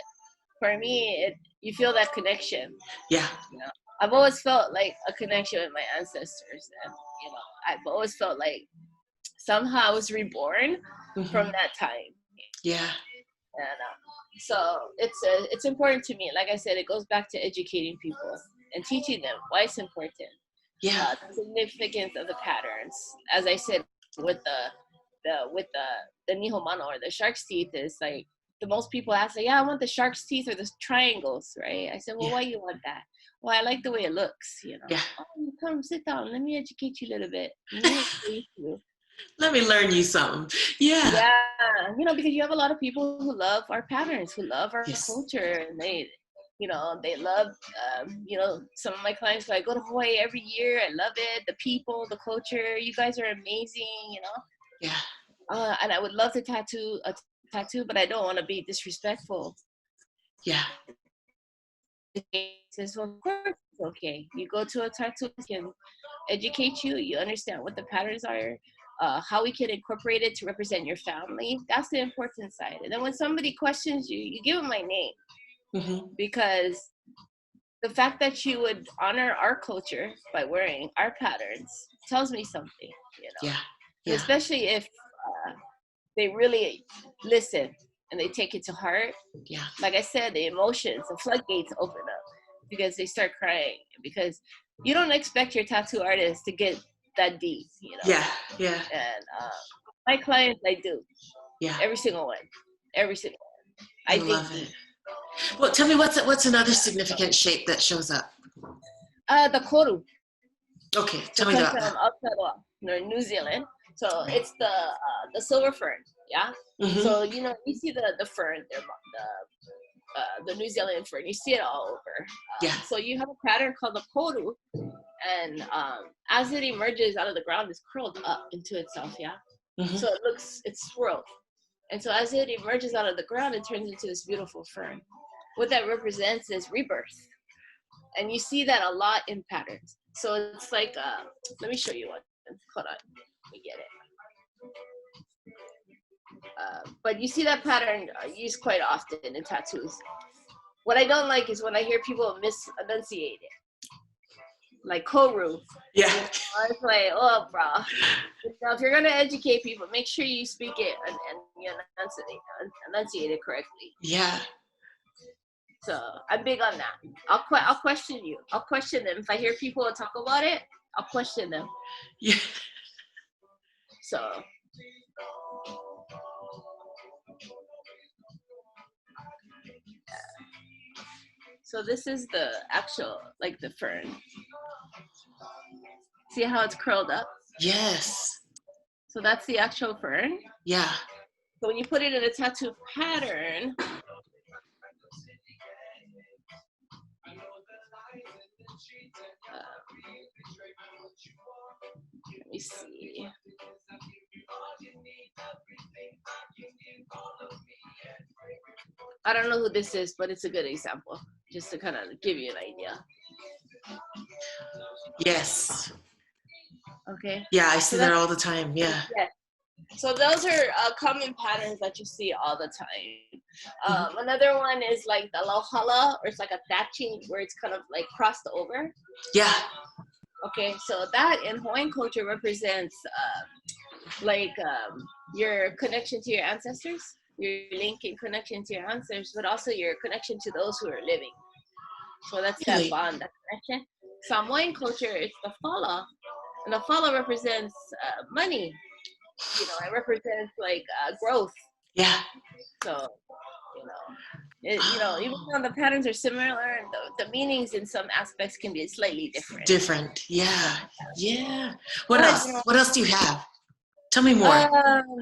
for me, you feel that connection. Yeah. You know, I've always felt like a connection with my ancestors. And, you know, I've always felt like somehow I was reborn from Mm-hmm. that time. Yeah. And so it's important to me. Like I said, it goes back to educating people and teaching them why it's important. Yeah. The significance of the patterns. As I said, with the nihomano or the shark's teeth is like the most people ask, like, yeah, I want the shark's teeth or the triangles, right? I said, well, Yeah. why you want that? Well, I like the way it looks, you know. Yeah. Oh, come sit down. Let me educate you a little bit. Let me educate you. Let me learn you something. Yeah. Yeah, you know, because you have a lot of people who love our patterns, who love our Yes. culture, and they love, you know, some of my clients go, I go to Hawaii every year. I love it, the people, the culture. You guys are amazing, you know. Yeah. And I would love to tattoo a tattoo, but I don't want to be disrespectful. Yeah. He says, well, of course it's okay. You go to a tattoo, can educate you. You understand what the patterns are, how we can incorporate it to represent your family. That's the important side. And then when somebody questions you, you give them my name Mm-hmm. because the fact that you would honor our culture by wearing our patterns tells me something, you know. Yeah. And Yeah. especially if they really listen and they take it to heart. Yeah. Like I said, the emotions, the floodgates open up because they start crying because you don't expect your tattoo artist to get that deep, you know. Yeah. Yeah. And my clients, I do. Yeah. Every single one. Every single one. I I dig love deep. it. Well, tell me what's another significant shape that shows up? The koru. Okay, So tell it me comes about from that. Aotearoa, New Zealand. So Right. it's the silver fern, yeah. Mm-hmm. So you know you see the fern, the New Zealand fern. You see it all over. Yeah. So you have a pattern called the koru, and as it emerges out of the ground, it's curled up into itself, yeah. Mm-hmm. So it's swirled, and so as it emerges out of the ground, it turns into this beautiful fern. What that represents is rebirth, and you see that a lot in patterns. So it's like, let me show you one. Hold on, let me get it. But you see that pattern used quite often in tattoos. What I don't like is when I hear people misenunciate it, like koru. Yeah. You know, it's like, oh, bro. You know, if you're gonna educate people, make sure you speak it and you enunciate it correctly. Yeah. So I'm big on that. I'll question you. I'll question them if I hear people talk about it. I'll question them. Yeah. So this is the actual, like the fern. See how it's curled up? Yes. So that's the actual fern. Yeah. So when you put it in a tattoo pattern, let me see. I don't know who this is, but it's a good example, just to kind of give you an idea. Yes. Okay. Yeah, I see So that all the time. Yeah. yeah. So those are common patterns that you see all the time. Another one is like the lauhala, or it's like a thatching where it's kind of like crossed over. Yeah. Okay, so that in Hawaiian culture represents your connection to your ancestors, your link in connection to your ancestors, but also your connection to those who are living. So that's that Really? bond, that connection. Samoan culture, it's the fala, and the fala represents money. You know, it represents like growth. Yeah. So, you know, Even though the patterns are similar, the meanings in some aspects can be slightly different. Different. Yeah. Yeah. What But, else? What else do you have? Tell me more.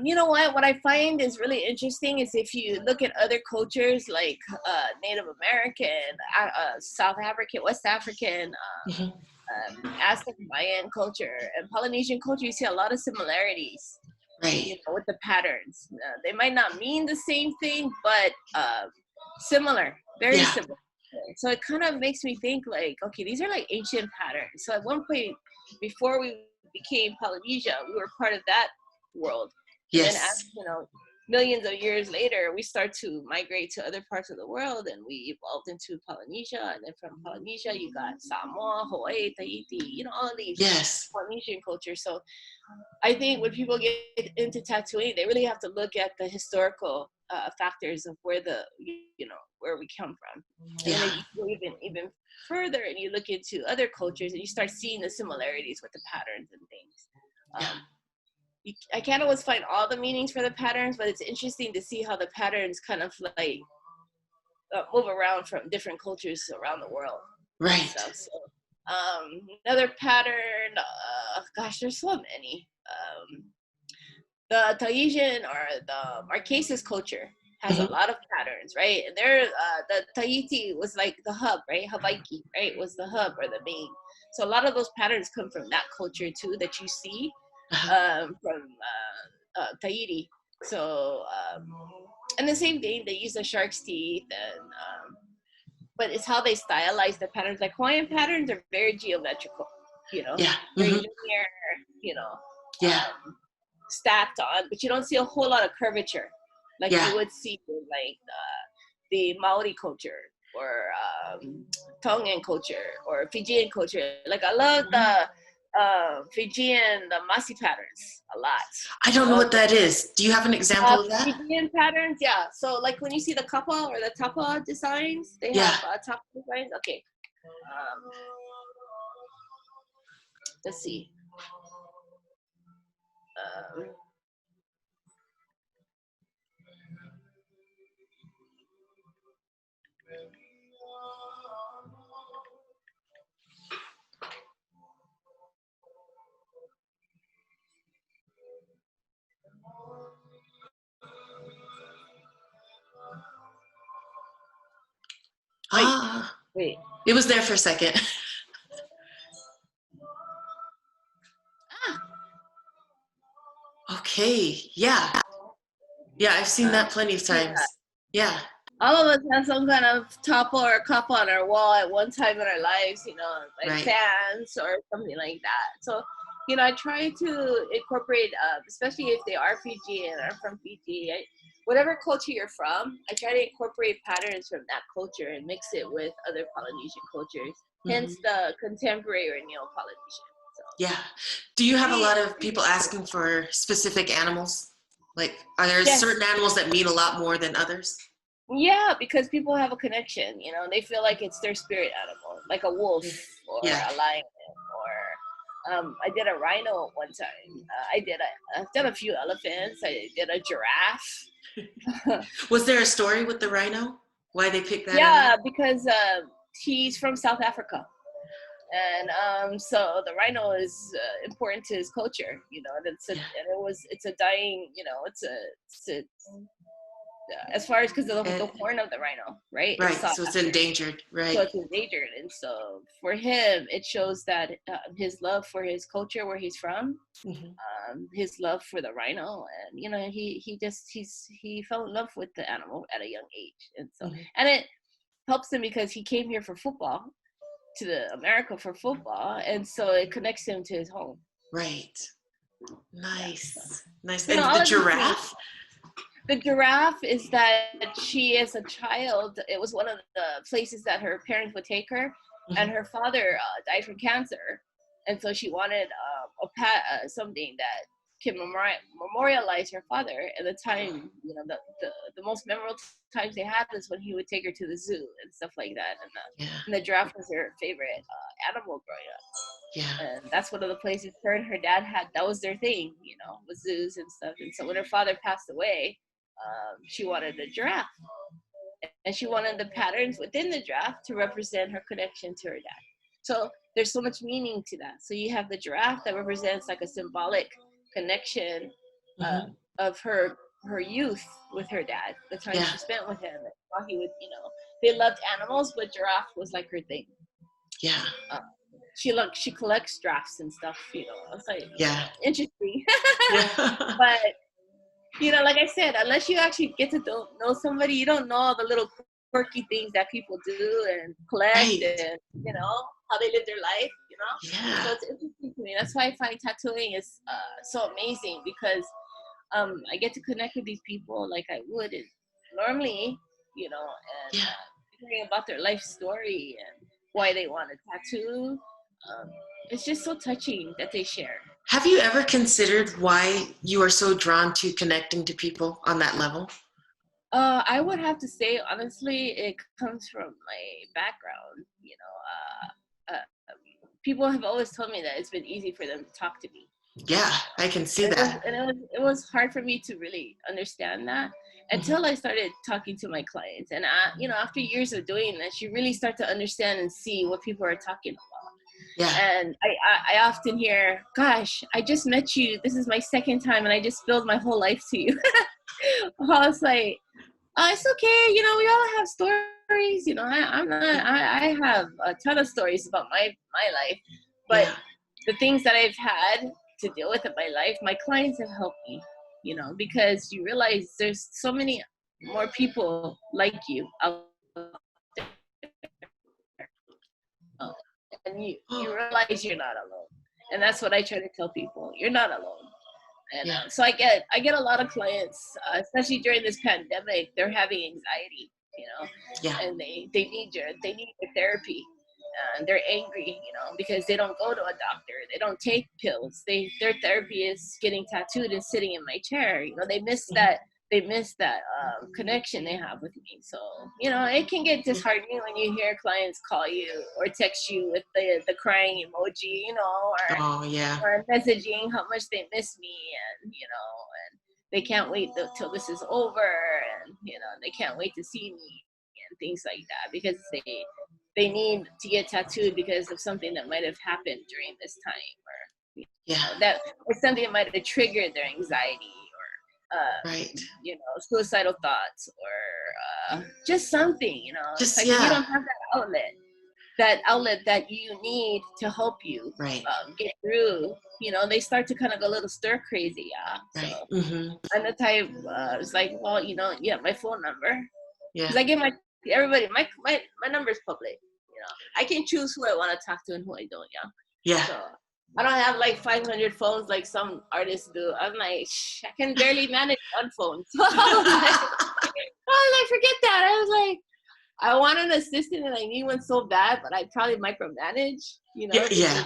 you know what I find is really interesting is if you look at other cultures like Native American, South African, West African, Mhm. Aztec Mayan culture, and Polynesian culture, you see a lot of similarities, Right. with the patterns. They might not mean the same thing, but similar, very Yeah. similar. So it kind of makes me think like, okay, these are like ancient patterns. So at one point, before we became Polynesia, we were part of that world. And then as Yes. millions of years later, we start to migrate to other parts of the world, and we evolved into Polynesia. And then from Polynesia, you got Samoa, Hawaii, Tahiti, all of these Yes. Polynesian cultures. So I think when people get into tattooing, they really have to look at the historical factors of where where we come from. And then Yeah. if you go even further and you look into other cultures and you start seeing the similarities with the patterns and things. Yeah. I can't always find all the meanings for the patterns, but it's interesting to see how the patterns kind of like move around from different cultures around the world. Right. And stuff. So, another pattern, gosh, there's so many. The Tahitian or the Marquesas culture has a lot of patterns, right? And the Tahiti was like the hub, right? Hawaii, right, was the hub or the main. So a lot of those patterns come from that culture too that you see from Tahiti. So, and the same thing, they use the shark's teeth, and but it's how they stylize the patterns. Like Hawaiian patterns are very geometrical, Yeah. very Mhm. linear, Yeah. stacked on, but you don't see a whole lot of curvature like Yeah. you would see in like the Maori culture or Tongan culture or Fijian culture. Like I love the Fijian, the Masi patterns a lot. I don't know what that is. Do you have an example of that? Fijian patterns, yeah. So like when you see the kapa or the tapa designs, they Yeah. have tapa designs. Okay. Let's see. Um, Ah, wait. it was there for a second. Okay. Yeah. Yeah, I've seen that plenty of Yeah. times. Yeah. All of us have some kind of tapa or cup on our wall at one time in our lives, like Right. fans or something like that. So, I try to incorporate, especially if they are Fijian or from Fiji, whatever culture you're from, I try to incorporate patterns from that culture and mix it with other Polynesian cultures. Hence the contemporary or Neo-Polynesian. So, Yeah. Do you have a lot of people asking for specific animals? Like, are there yes. certain animals that mean a lot more than others? Yeah, because people have a connection, they feel like it's their spirit animal, like a wolf or a lion or I did a rhino one time. I've done a few elephants. I did a giraffe. Was there a story with the rhino? Why they picked that Yeah, animal? because he's from South Africa. And so the rhino is important to his culture, and it's a dying, it's a as far as because of the horn of the rhino, right? Right, so it's endangered, right? So it's endangered, and so for him, it shows that his love for his culture, where he's from, his love for the rhino, and he fell in love with the animal at a young age, and so and it helps him because he came here for football, to America for football, and so it connects him to his home. Right. Nice. Yeah, so. Nice. And the giraffe? The giraffe is that she, as a child, it was one of the places that her parents would take her, and her father died from cancer, and so she wanted something that can memorialize her father. At the time, the most memorable times they had was when he would take her to the zoo and stuff like that, and the giraffe was her favorite animal growing up. Yeah. And that's one of the places her and her dad had. That was their thing, with zoos and stuff. And so when her father passed away, she wanted a giraffe. and she wanted the patterns within the draft to represent her connection to her dad. So there's so much meaning to that. So you have the giraffe that represents like a symbolic connection Mm-hmm. of her youth with her dad, the time Yeah. she spent with him. While he would, they loved animals, but giraffe was like her thing. Yeah. She collects drafts and stuff. It's like Yeah. interesting. Yeah. But like I said, unless you actually get to know somebody, you don't know all the little quirky things that people do and collect Right. and how they live their life. Yeah. So it's interesting to me. That's why I find tattooing is so amazing, because I get to connect with these people like I would normally, and Yeah. hearing about their life story and why they want a tattoo. It's just so touching that they share. Have you ever considered why you are so drawn to connecting to people on that level? I would have to say, honestly, it comes from my background. People have always told me that it's been easy for them to talk to me. Yeah, I can see that. It was hard for me to really understand that until I started talking to my clients. And after years of doing this, you really start to understand and see what people are talking about. Yeah. And I often hear, "Gosh, I just met you. This is my second time, and I just spilled my whole life to you." I was like, it's okay. We all have stories. I have a ton of stories about my life, but Yeah. the things that I've had to deal with in my life, my clients have helped me, because you realize there's so many more people like you out there. And you realize you're not alone. And that's what I try to tell people. You're not alone. And Yeah. so I get a lot of clients, especially during this pandemic. They're having anxiety, Yeah. and they need your therapy. And they're angry, because they don't go to a doctor. They don't take pills. Their therapy is getting tattooed and sitting in my chair. They miss that. They miss that connection they have with me. So it can get disheartening when you hear clients call you or text you with the crying emoji, Oh, yeah. or messaging how much they miss me, and they can't wait till this is over, and they can't wait to see me and things like that, because they need to get tattooed because of something that might have happened during this time, or that or something that might have triggered their anxiety, or Right. suicidal thoughts, or just something. Just, it's like you don't have that outlet that you need to help you right. get through. They start to kind of go a little stir crazy. Right. So Mm-hmm. I'm the type, it's like, well, my phone number, Yeah. because I give everybody my number is public. I can choose who I want to talk to and who I don't. Yeah. So I don't have like 500 phones like some artists do. I'm like, I can barely manage one phone. So I forget that. I was like, I want an assistant and I need one so bad, but I probably micromanage, Yeah.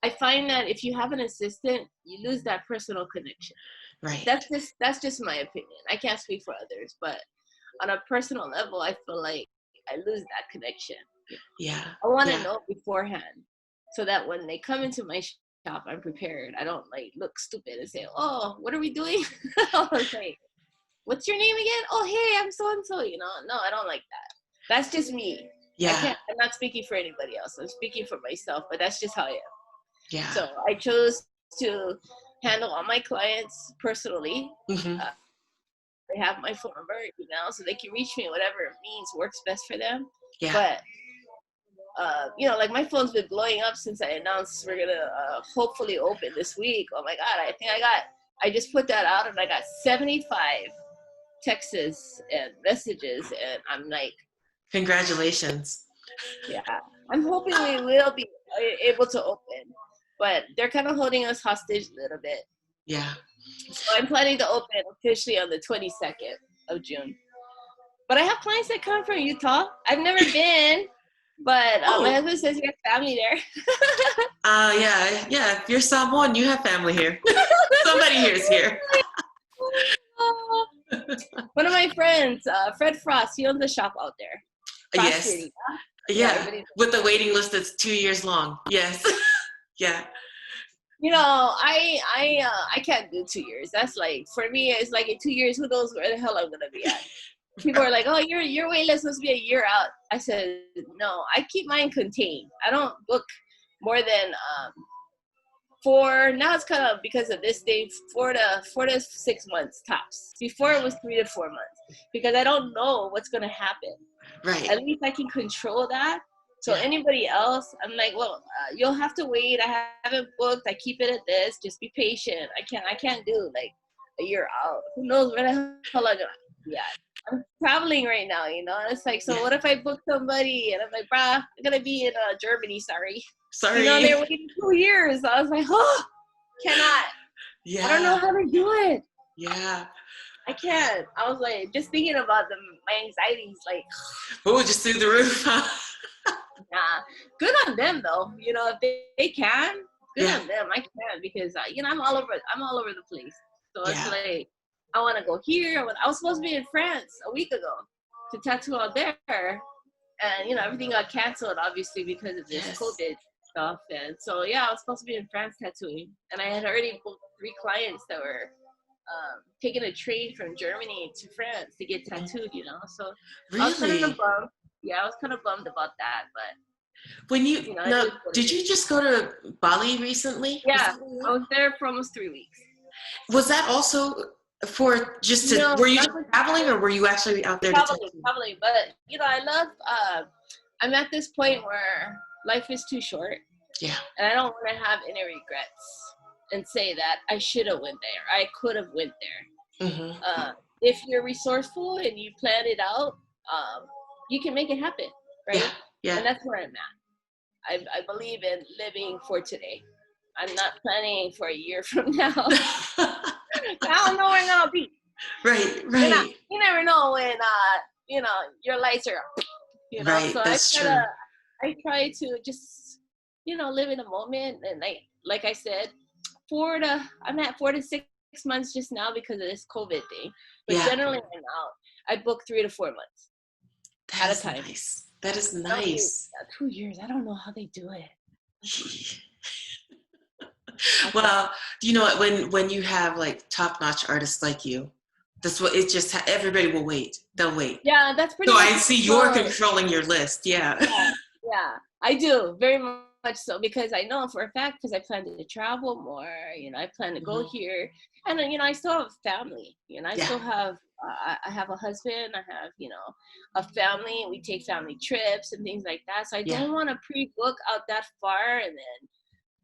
I find that if you have an assistant, you lose that personal connection. Right. That's just my opinion. I can't speak for others, but on a personal level, I feel like I lose that connection. Yeah. I want to know beforehand, so that when they come into my shop, I'm prepared. I don't like look stupid and say, "Oh, what are we doing?" I was like, "What's your name again?" "Oh, hey, I'm so and so." No, I don't like that. That's just me. Yeah. I'm not speaking for anybody else. I'm speaking for myself, but that's just how I am. Yeah. So I chose to handle all my clients personally. Mm-hmm. They have my phone number, so they can reach me whatever means works best for them. Yeah. But like my phone's been blowing up since I announced we're gonna hopefully open this week. Oh my God, I just put that out and I got 75 texts and messages, and I'm like, congratulations. Yeah, I'm hoping we will be able to open, but they're kind of holding us hostage a little bit. Yeah. So I'm planning to open officially on the 22nd of June. But I have clients that come from Utah. I've never been, but my husband says he has family there. Yeah. If you're Samoan, you have family here. Somebody here is here. One of my friends, Fred Frost, he owns a shop out there. Frost Yes. City. Yeah. With the waiting list that's 2 years long. Yes. Yeah. I can't do 2 years. That's like, for me, it's like in 2 years, who knows where the hell I'm gonna be at. People are like, oh, your wait list must be a year out. I said, no, I keep mine contained. I don't book more than now it's kind of because of this day, 4 to 6 months tops. Before it was 3 to 4 months because I don't know what's gonna happen. Right. At least I can control that. So Yeah. anybody else, I'm like, well, you'll have to wait. I haven't booked. I keep it at this. Just be patient. I can't do like a year out. Who knows where the hell I'm gonna be at? I'm traveling right now, you know. And it's like, so Yeah. what if I book somebody and I'm like, bruh, I'm gonna be in Germany. Sorry, you know. Sorry. They're waiting 2 years. I was like, oh, cannot. I don't know Yeah. how to do it. Yeah. I can't. I was like, just thinking about them, my anxiety is like, Oh, just through the roof, huh? nah. Good on them though. You know, if they can, good Yeah. on them. I can't because you know I'm all over the place. So it's Yeah. like I want to go here. I was supposed to be in France a week ago to tattoo out there, and you know everything got canceled obviously because of this Yes. COVID stuff. And so yeah, I was supposed to be in France tattooing, and I had already booked 3 clients that were taking a train from Germany to France to get tattooed. You know, so I was kind of Really? bummed. Yeah, I was kind of bummed about that, but When you you know, it now, is what it did is. you just go to Bali recently? Yeah, I was there for almost 3 weeks. Was that also for just to, No, were you not just for traveling or were you actually out there to tattoo? traveling. But you know, I love. I'm at this point where life is too short, Yeah. and I don't want to have any regrets and say that I should have went there. I could have went there. Mm-hmm. If you're resourceful and you plan it out, you can make it happen, right? Yeah. Yeah. And that's where I'm at. I believe in living for today. I'm not planning for a year from now. I don't know where I'm gonna be. Right. You know, Right. you never know when you know your lights are, you know. Right. So That's true. I try to just, you know, live in a moment. And like I said, I'm at 4 to 6 months just now because of this COVID thing. But Yeah. generally right now, I book 3 to 4 months That at a is time. nice. That is No, nice. 2 years. I don't know how they do it. I can't. Well, you know what? When you have like top-notch artists like you, that's what it's just. Everybody will wait. They'll wait. Yeah, that's pretty So much I what see I you're call it. controlling your list. Yeah. Yeah, yeah, I do very much so because I know for a fact because I plan to travel more. You know, I plan to go Mhm. here, and then, you know, I still have family. You know, I Yeah. still have. I have a husband. I have, you know, a family. We take family trips and things like that. So I Yeah. don't want to pre-book out that far and then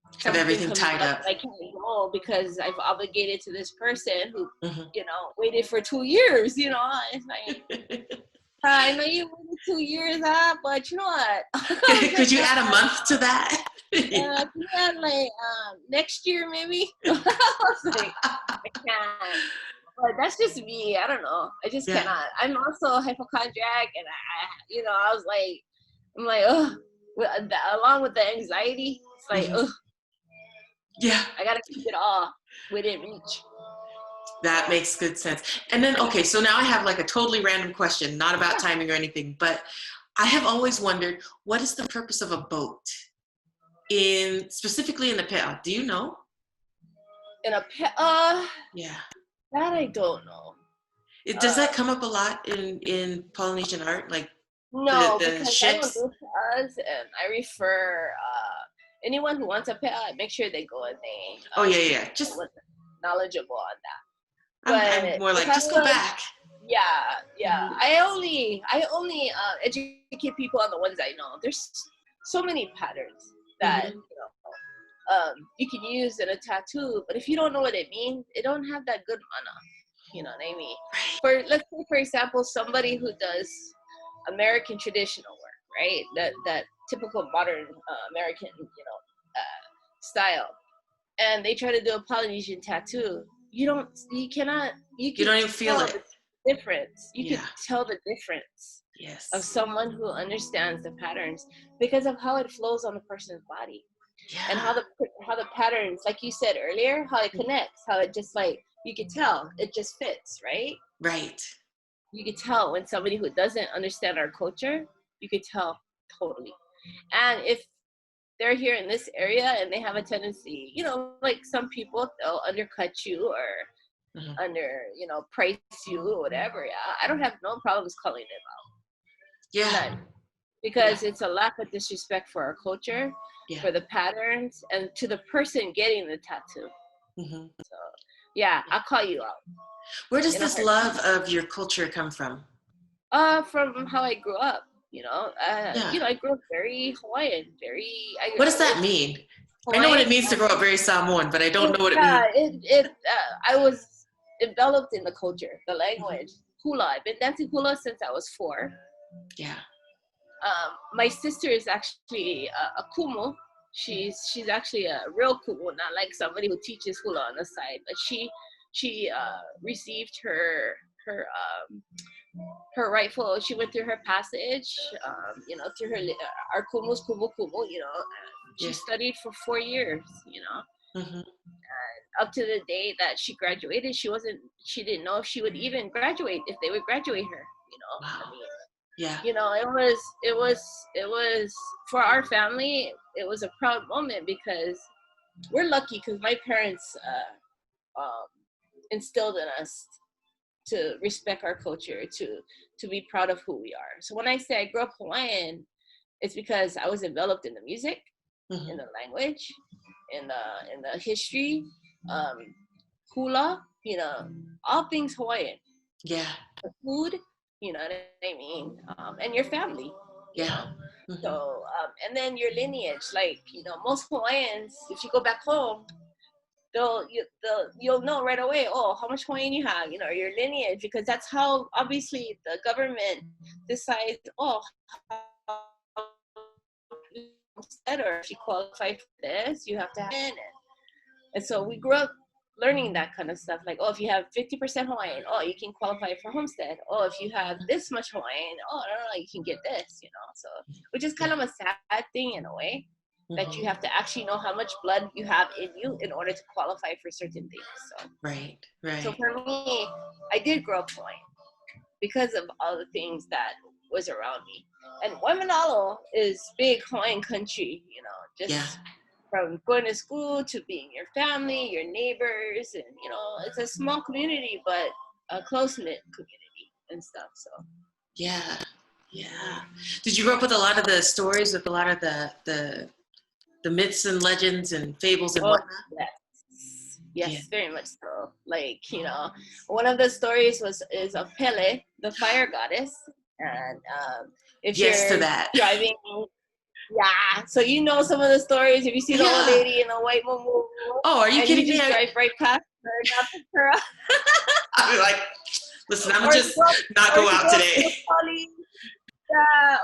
Have something everything comes tied up up. and I can't go because I've obligated to this person who, Mhm. you know, waited for 2 years. You know, it's like. I know you waited 2 years, but you know what? I was Could like, you add a month to that? Yeah. yeah, like next year maybe. I was like, I can't. But that's just me. I don't know. I just Yeah. cannot. I'm also a hypochondriac, and you know, I'm like, oh, along with the anxiety, it's like, Mhm. oh, Yeah. I gotta keep it all within reach. That makes good sense. And then, okay, so now I have like a totally random question, not about Yeah. timing or anything, but I have always wondered, what is the purpose of a boat specifically in the Pela? Do you know? In a Yeah. that I don't know. Does that Uh, come up a lot in Polynesian art, like No, the because I don't ships? do pairs, and I refer anyone who wants a pair. I make sure they go and they Oh yeah, speak yeah. Just with knowledgeable on that. I'm But more if like I just go was, back. yeah. Mhm. I only educate people on the ones I know. There's so many patterns that Mhm. you can use in a tattoo, but if you don't know what it means, it don't have that good mana. You know what I mean? Let's say for example, somebody who does American traditional work, right? That typical modern American, style, and they try to do a Polynesian tattoo. You cannot, you You can don't even feel tell it. the difference. You can Yeah. tell the difference of Yes. someone who understands the patterns because of how it flows on the person's body and Yeah. how the patterns, like you said earlier, how it connects, how it just like you could tell it just fits, right? Right. You could tell when somebody who doesn't understand our culture, you could tell totally. And if they're here in this area and they have a tendency, like some people, they'll undercut you or Mhm. under, price you or whatever. Yeah, I don't have no problems calling it out. Yeah. None. Yeah. Because it's a lack of disrespect for our culture, Yeah. for the patterns, and to the person getting the tattoo. Hmm. So, yeah, I'll call you out Where does in a this heartbeat. love of your culture come from? From how I grew up, Yeah. I grew up very Hawaiian, What does I that was mean? I know what Hawaiian. it means to grow up very Samoan, but I don't know what it Yeah, means. I was enveloped in the culture, the Hmm. language, hula. I've been dancing hula since I was 4. Yeah. My sister is actually a kumu. She's actually a real kumu, not like somebody who teaches hula on the side. But she received her her rightful. She went through her passage, through her our kumu's kumu kumu. She Yeah. studied for 4 years. Hmm. Up to the day that she graduated, she didn't know if she would even graduate, if they would graduate her. I Wow. mean, Yeah. it was for our family, it was a proud moment because we're lucky because my parents instilled in us to respect our culture, to be proud of who we are. So when I say I grew up Hawaiian, it's because I was enveloped in the music, in Hmm. the language, in the history, um, hula, all things Hawaiian, Yeah. the food, you know what I mean, and your family, you Yeah. know. Hmm. So and then your lineage, like most Hawaiians, if you go back home, you'll know right away. Oh, how much Hawaiian you have, or your lineage, because that's how obviously the government decides. Oh, or if you qualify for this, you have to have it. And so we grew up learning that kind of stuff. Like, oh, if you have 50% Hawaiian, oh, you can qualify for homestead. Oh, if you have this much Hawaiian, oh, no, you can get this. So, which is kind Yeah. of a sad thing in a way, that you Hmm. have to actually know how much blood you have in you in order to qualify for certain things. Right. So Right. for me, I did grow up Hawaiian because of all the things that was around me. And Waimanalo is big Hawaiian country, Yeah. just from going to school to being your family, your neighbors, and it's a small community, but a close knit community and stuff. So Yeah. Yeah. Did you grow up with a lot of the stories, with a lot of the myths and legends and fables and oh whatnot? Yeah. yes, very much so. Like, one of the stories is of Pele, the fire goddess. And if Yes to you're that. driving, yeah, so some of the stories. If you see the old Yeah. lady in a white muumuu Oh, are you and you kidding me? just drive right past her, not pick her up, I'd be like, listen, I'm or gonna if you just go up, not or go if you out go up to the today. pali,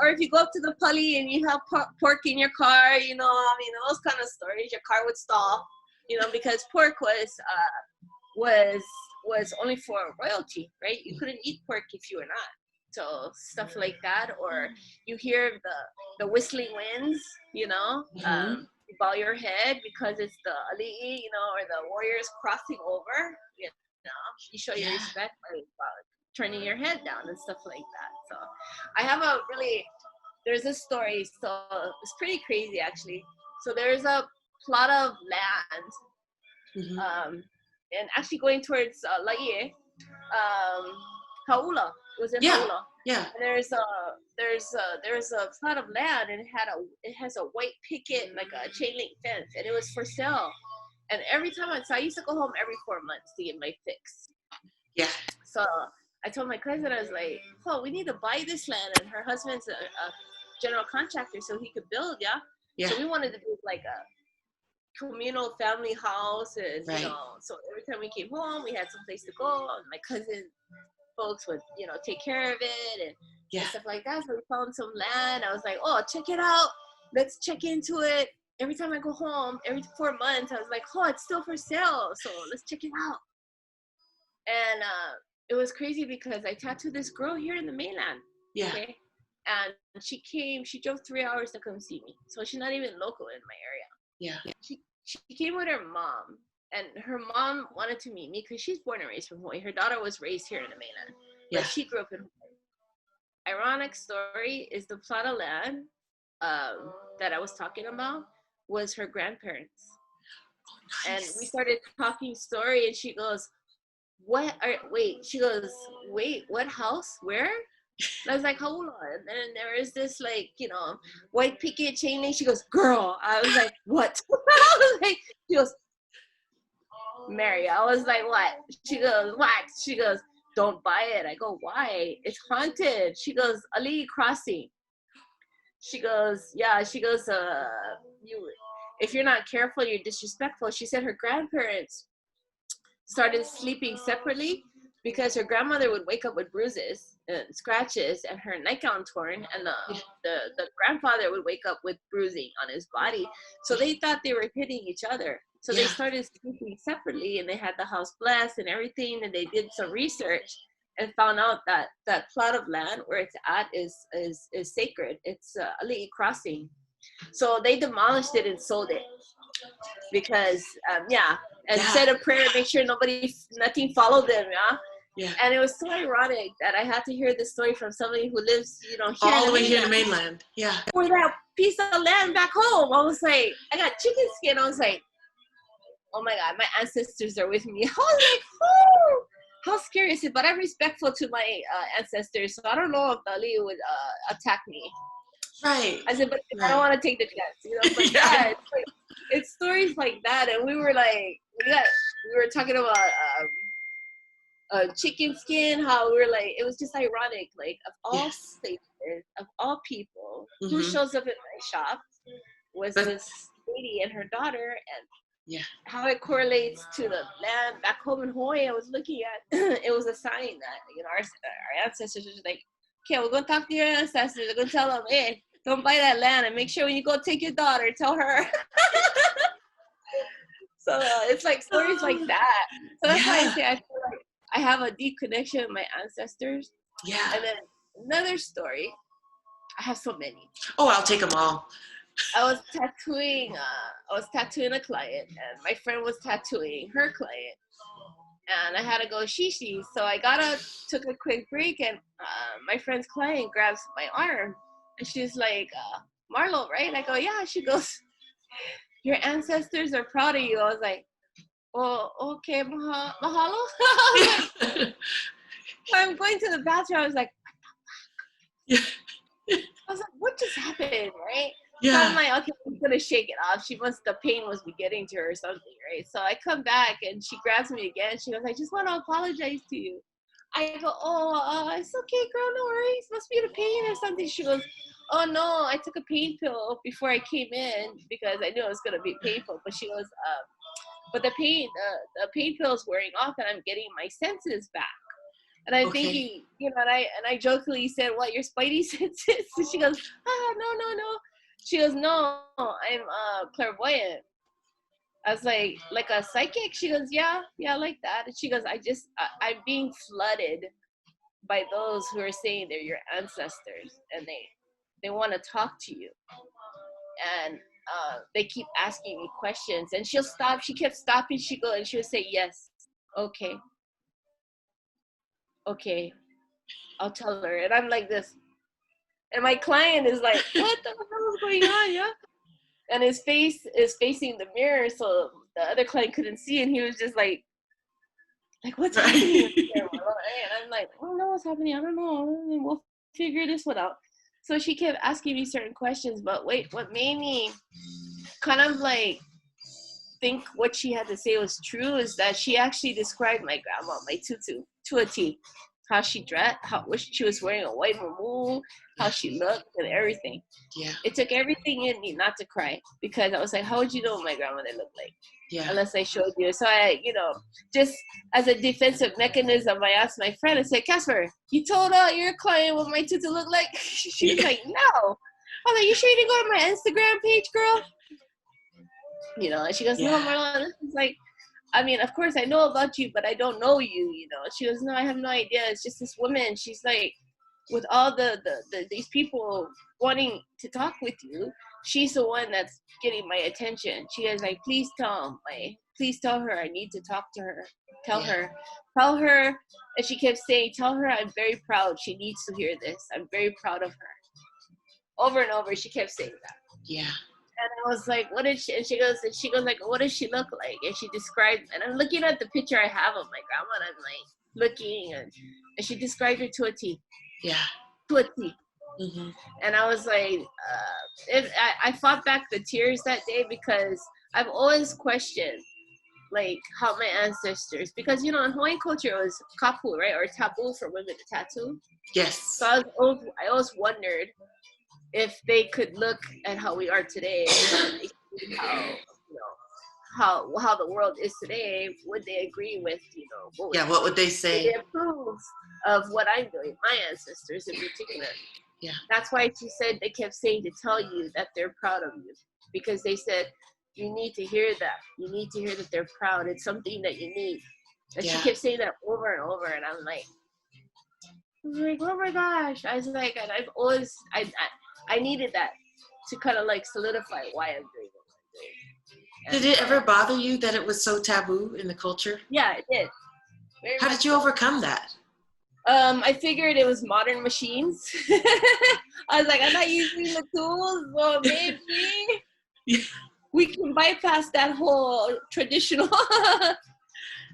or if you go up to the pali and you have pork in your car, those kind of stories. Your car would stall, because pork was was only for royalty, right? You couldn't eat pork if you were not. So stuff like that, or you hear the whistling winds, Hmm. you bow your head because it's the ali'i, or the warriors crossing over. You show your Yeah. respect by turning your head down and stuff like that. So I have there's a story, so it's pretty crazy actually. So there's a plot of land, Hmm. and actually going towards Laie, Haula. It was in Yeah. Haula. Yeah. And there's a plot of land, and it has a white picket, like a chain link fence, and it was for sale. And every time I used to go home every 4 months to get my fix. Yeah. So I told my cousin, I was like, "Oh, we need to buy this land." And her husband's a general contractor, so he could build. Yeah. Yeah. So we wanted to build like a communal family house, and Right. so every time we came home, we had some place to go, and my cousin folks would take care of it, and Yeah. stuff like that. So we found some land. I was like, oh, check it out, let's check into it. Every time I go home, every 4 months, I was like, oh, it's still for sale, so let's check it out. And it was crazy because I tattooed this girl here in the mainland. Yeah. Okay. And she drove 3 hours to come see me, so she's not even local in my area. Yeah. She came with her mom, and her mom wanted to meet me because she's born and raised from Hawaii. Her daughter was raised here in the mainland, but Yeah. she grew up in Hawaii. Ironic story is the plot of land that I was talking about was her grandparents. Oh, And nice. we started talking story, and she goes, wait, she goes, wait, what house? Where? And I was like, hold on. And then there is this like, white picket chain link. She goes, girl. I was like, what? I was like, she goes, Mary. I was like, what? She goes, what? She goes, don't buy it. I go, why? It's haunted. She goes, Ali Crossing. She goes, yeah. She goes, if you're not careful, you're disrespectful. She said her grandparents started sleeping separately because her grandmother would wake up with bruises and scratches and her nightgown torn, and the grandfather would wake up with bruising on his body. So they thought they were hitting each other. So they started sleeping separately, and they had the house blessed and everything, and they did some research and found out that that plot of land where it's at is sacred. It's Ali Crossing. So they demolished it and sold it because and said a prayer, make sure nothing followed them. Yeah. And it was so ironic that I had to hear this story from somebody who lives, here all the way here in the mainland. Yeah. For that piece of land back home, I was like, I got chicken skin. I was like, oh my God, my ancestors are with me. I was like, oh, how scary is it? But I'm respectful to my ancestors, so I don't know if Ali would attack me. Right. I said, but I don't want to take the chance, But yeah, it's stories like that, and we were like, we were talking about chicken skin. How we were like, it was just ironic. Like of all places, of all people, who shows up at my shop was this lady and her daughter, and how it correlates to the land back home in Hawaii. I was looking at it was a sign that our ancestors were just like, okay, we're gonna talk to your ancestors. We're gonna tell them, hey, don't buy that land, and make sure when you go take your daughter, tell her. So it's like stories like that. So that's why I say I feel like I have a deep connection with my ancestors. Yeah. And then another story. I have so many. Oh, I'll take them all. I was tattooing a client, and my friend was tattooing her client, and I had to go shishi. So I took a quick break, and my friend's client grabs my arm, and she's like, Marlo, right? I go, yeah. She goes, your ancestors are proud of you. I was like, oh, okay, mahalo. I'm going to the bathroom. I was like, what the fuck? I was like, what just happened, right? Yeah. So I'm like, okay, I'm gonna shake it off. The pain was getting to her or something, right? So I come back and she grabs me again. She goes, I just want to apologize to you. I go, oh, it's okay, girl, no worries. Must be the pain or something. She goes, oh no, I took a pain pill before I came in because I knew it was gonna be painful. But she goes, but the pain pill is wearing off, and I'm getting my senses back. And I'm thinking, and I jokingly said, what, your spidey senses? And she goes, no. She goes, no, I'm clairvoyant. I was like a psychic? She goes, yeah, like that. And she goes, I'm being flooded by those who are saying they're your ancestors, and they want to talk to you. And they keep asking me questions, and she'll stop. She kept stopping. She would say, yes, okay, I'll tell her. And I'm like this. And my client is like, what the hell is going on, yeah? And his face is facing the mirror, so the other client couldn't see, and he was just like what's happening? And I'm like, I don't know what's happening. I don't know. We'll figure this one out. So she kept asking me certain questions, but wait, what made me kind of like think what she had to say was true is that she actually described my grandma, my tutu, to a T. How she dressed, she was wearing a white muumuu, how she looked, and everything. Yeah. It took everything in me not to cry, because I was like, how would you know what my grandmother looked like? Yeah. Unless I showed you. So I, just as a defensive mechanism, I asked my friend, I said, Casper, you told your client what my tutu looked like? She's like, no. I'm like, you sure you didn't go to my Instagram page, girl? And she goes, no, Marlo, this is like, I mean, of course I know about you, but I don't know you, She goes, no, I have no idea. It's just this woman. She's like, with all these people wanting to talk with you, she's the one that's getting my attention. She is like, please tell her I need to talk to her. Tell her. And she kept saying, tell her I'm very proud. She needs to hear this. I'm very proud of her. Over and over, she kept saying that. Yeah. And I was like, what did she, and she goes like, what does she look like? And she described, and I'm looking at the picture I have of my grandma, and I'm like looking, and she described her to a T. Yeah. To a T. Mm-hmm. And I was like, I fought back the tears that day because I've always questioned like how my ancestors, because in Hawaiian culture it was kapu, right, or taboo for women to tattoo. Yes. So I always wondered if they could look at how we are today and how the world is today, would they agree with what would they say? Would they approve of what I'm doing, my ancestors in particular? Yeah. That's why she said they kept saying to tell you that they're proud of you, because they said you need to hear that. You need to hear that they're proud. It's something that you need. And she kept saying that over and over, and I'm like, oh my gosh. I was like, and I've always, I needed that to kind of like solidify why I'm doing what I'm doing. Did it ever bother you that it was so taboo in the culture? Yeah, it did. How did you overcome that? I figured it was modern machines. I was like, I'm not using the tools, so maybe we can bypass that whole traditional.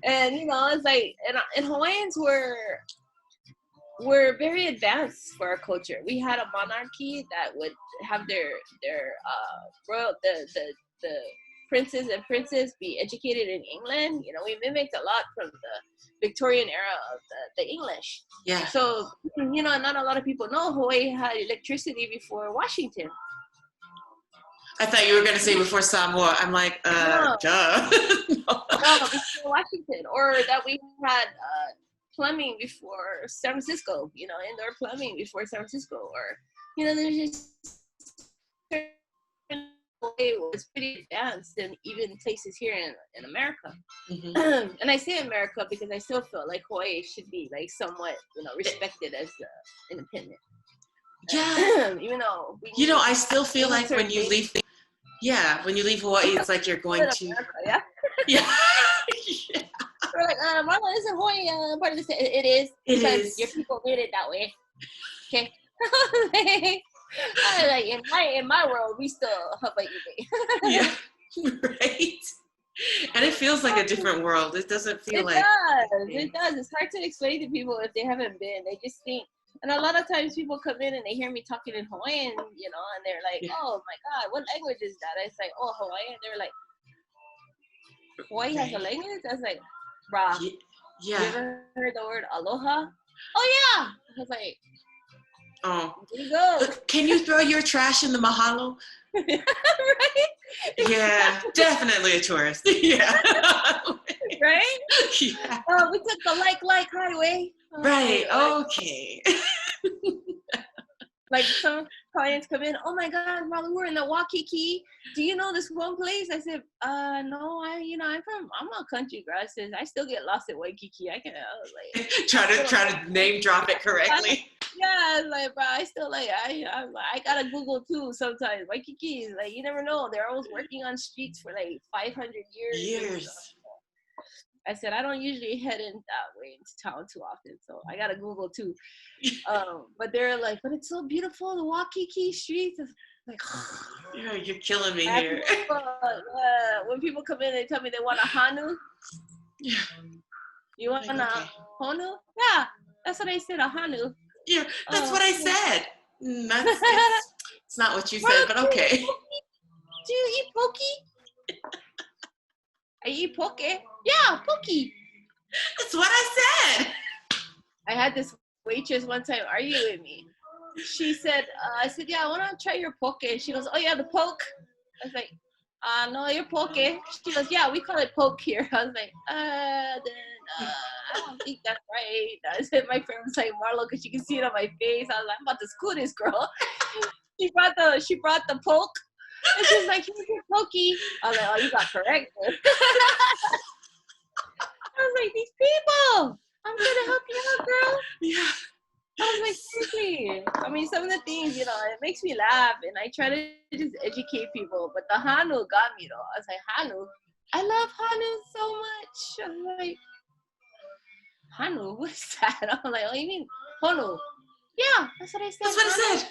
And it's like, and Hawaiians were very advanced for our culture. We had a monarchy that would have their royal the princes and princesses be educated in England. We mimicked a lot from the Victorian era of the English. Yeah. So not a lot of people know Hawaii had electricity before Washington. I thought you were going to say before Samoa. I'm like, no. Duh. No, before Washington, or that we had plumbing before San Francisco. Indoor plumbing before San Francisco, or there's just it was pretty advanced in even places here in America. Mm-hmm. And I say America because I still feel like Hawaii should be like somewhat respected as independent. Yeah. Even though I still feel like when you leave Hawaii, it's like you're going to America, yeah. Yeah. Yeah. We're like, Marlo, isn't Hawaii part of this? It is. It because is. Your people made it that way. Okay. Like in my world, we still Hawaii. Yeah. Right. And it feels like a different world. It doesn't feel like it does. It's hard to explain to people if they haven't been. They just think. And a lot of times people come in and they hear me talking in Hawaiian, and they're like, oh my God, what language is that? I say, oh, Hawaiian. They're like, Hawaii has a language? I was like, brah. Yeah. You ever heard the word aloha? Oh, yeah. I was like, oh. There you go. Can you throw your trash in the mahalo? Right? Yeah, definitely a tourist. Yeah. Right? Yeah. We took the like highway. Right. Okay. Like some clients come in, oh my God, Marlo, we're in the Waikiki. Do you know this one place? I said, no, I'm a country girl. I said, I still get lost at Waikiki. I was like try to name drop it correctly. Yeah, I was like, bro, I still like I gotta Google too sometimes. Waikiki is like, you never know. They're always working on streets for like 500 years. I said, I don't usually head in that way into town too often, so I gotta Google too. But they're like, but it's so beautiful, the Waikiki streets. Like, yeah, you're killing me here. When people come in, they tell me they want a hanu. Yeah. You want a honu? Yeah, that's what I said, a hanu. Yeah, that's what I said. It's not what you said, but okay. Do you eat poke? I eat poke. Yeah, poke. That's what I said. I had this waitress one time argue with me. She said, I said, yeah, I want to try your poke. She goes, oh, yeah, the poke. I was like, no, your poke. She goes, yeah, we call it poke here. I was like, I don't think that's right. I said, my friend was like, Marlo, because she can see it on my face. I was like, I'm about to school this girl. She brought the poke. And she's like, here's your pokey. I was like, oh, you got corrected. I was like, these people, I'm going to help you out, girl. Yeah. I was like, seriously. I mean, some of the things, it makes me laugh, and I try to just educate people. But the Hanu got me, though. I was like, Hanu? I love Hanu so much. I'm like, Hanu? What is that? I'm like, oh, you mean Honu? Yeah, that's what I said. That's what I said.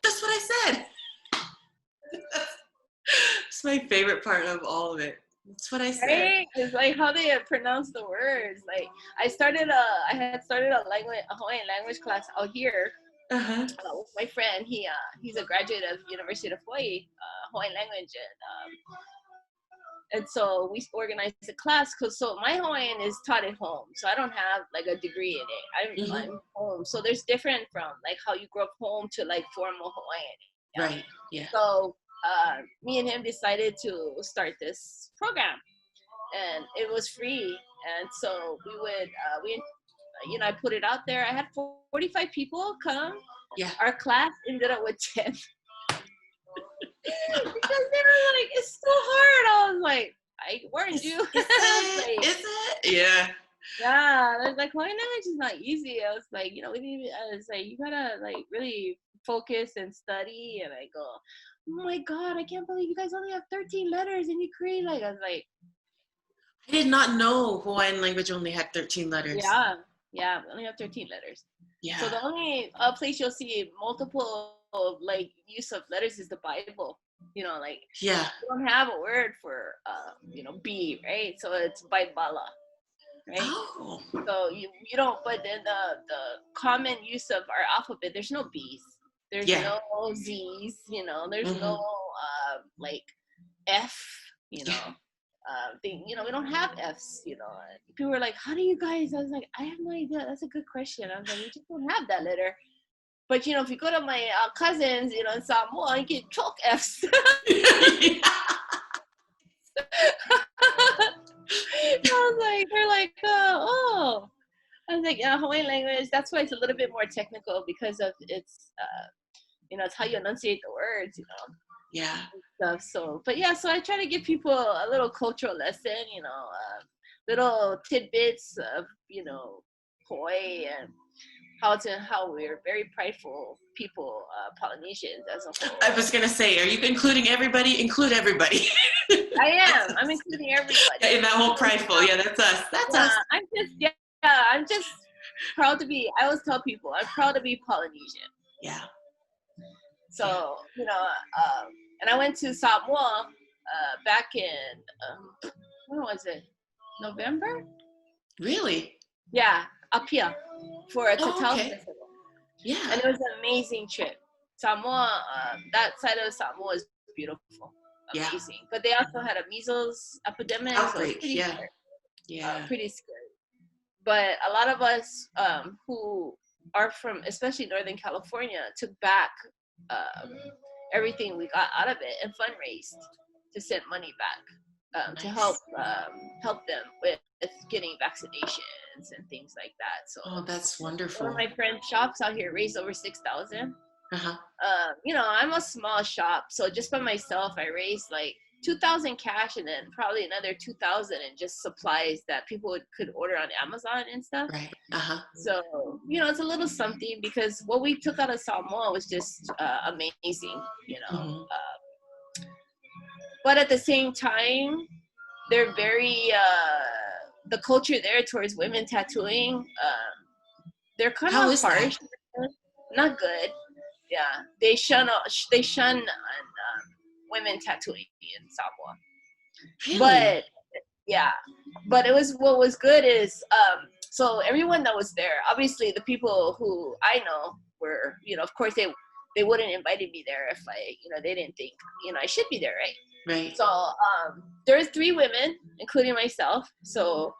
That's what I said. my favorite part of all of it. That's what I said. Right? It's like how they pronounce the words. Like I had started a Hawaiian language class out here Uh-huh. with my friend. He's a graduate of University of Hawaii, Hawaiian language, and so we organized a class because so my Hawaiian is taught at home, so I don't have like a degree in it. Mm-hmm. I'm home, so there's different from like how you grow up home to like formal Hawaiian. Yeah? Right. Yeah. So me and him decided to start this program, and it was free. And so I put it out there. I had 45 people come. Yeah. Our class ended up with 10 because they were like, "It's so hard." I was like, "I warned you." Is it? Is it? Yeah. Yeah, I was like, Hawaiian language is not easy. I was like, I was like, you gotta like really focus and study. And I go, oh my God, I can't believe you guys only have 13 letters and you create like, I was like, I did not know Hawaiian language only had 13 letters. yeah, we only have 13 letters. Yeah. So the only place you'll see multiple like use of letters is the Bible. Like Yeah. you don't have a word for B, right? So it's Baibala. Right? Oh. So you don't, but then the common use of our alphabet, there's no B's, there's no Z's, there's Mm-hmm. no like F, thing, we don't have F's, people were like, how do you guys? I was like, I have no idea. That's a good question. I was like, we just don't have that letter. But if you go to my cousins, in Samoa, you get chalk F's. I was like, they're like, oh. I was like, yeah, Hawaiian language, that's why it's a little bit more technical because of it's, it's how you enunciate the words, Yeah. Stuff. So, but yeah, so I try to give people a little cultural lesson, little tidbits of, Hawaii and how we're very prideful people, Polynesians as a whole. I was going to say, are you including everybody? Include everybody. I am. I'm including everybody. In that whole prideful. Yeah, that's us. That's us. I'm just proud to be, I always tell people, I'm proud to be Polynesian. Yeah. So, and I went to Samoa back in, when was it? November? Really? Yeah, up here for a Tatao okay. festival. Yeah. And it was an amazing trip. Samoa, that side of Samoa is beautiful. Amazing. Yeah. But they also had a measles epidemic. Outbreak, so scary. Yeah. Pretty scary. But a lot of us who are from, especially Northern California, took back everything we got out of it and fundraised to send money back nice. To help them with getting vaccinations and things like that. So that's wonderful. One of my friend's shops out here raised over $6,000. Uh-huh. I'm a small shop, so just by myself, I raised like $2,000 cash and then probably another $2,000 in just supplies that people could order on Amazon and stuff. Right. Uh-huh. So, it's a little something because what we took out of Samoa was just amazing, Mm-hmm. But at the same time, they're very, the culture there towards women tattooing, they're kind of harsh. Not good. Yeah. They shun women tattooing in Samoa. Really? But yeah, but what was good is so everyone that was there, obviously the people who I know were, of course they wouldn't invited me there if they didn't think I should be there, right? Right. So there's 3 women, including myself. So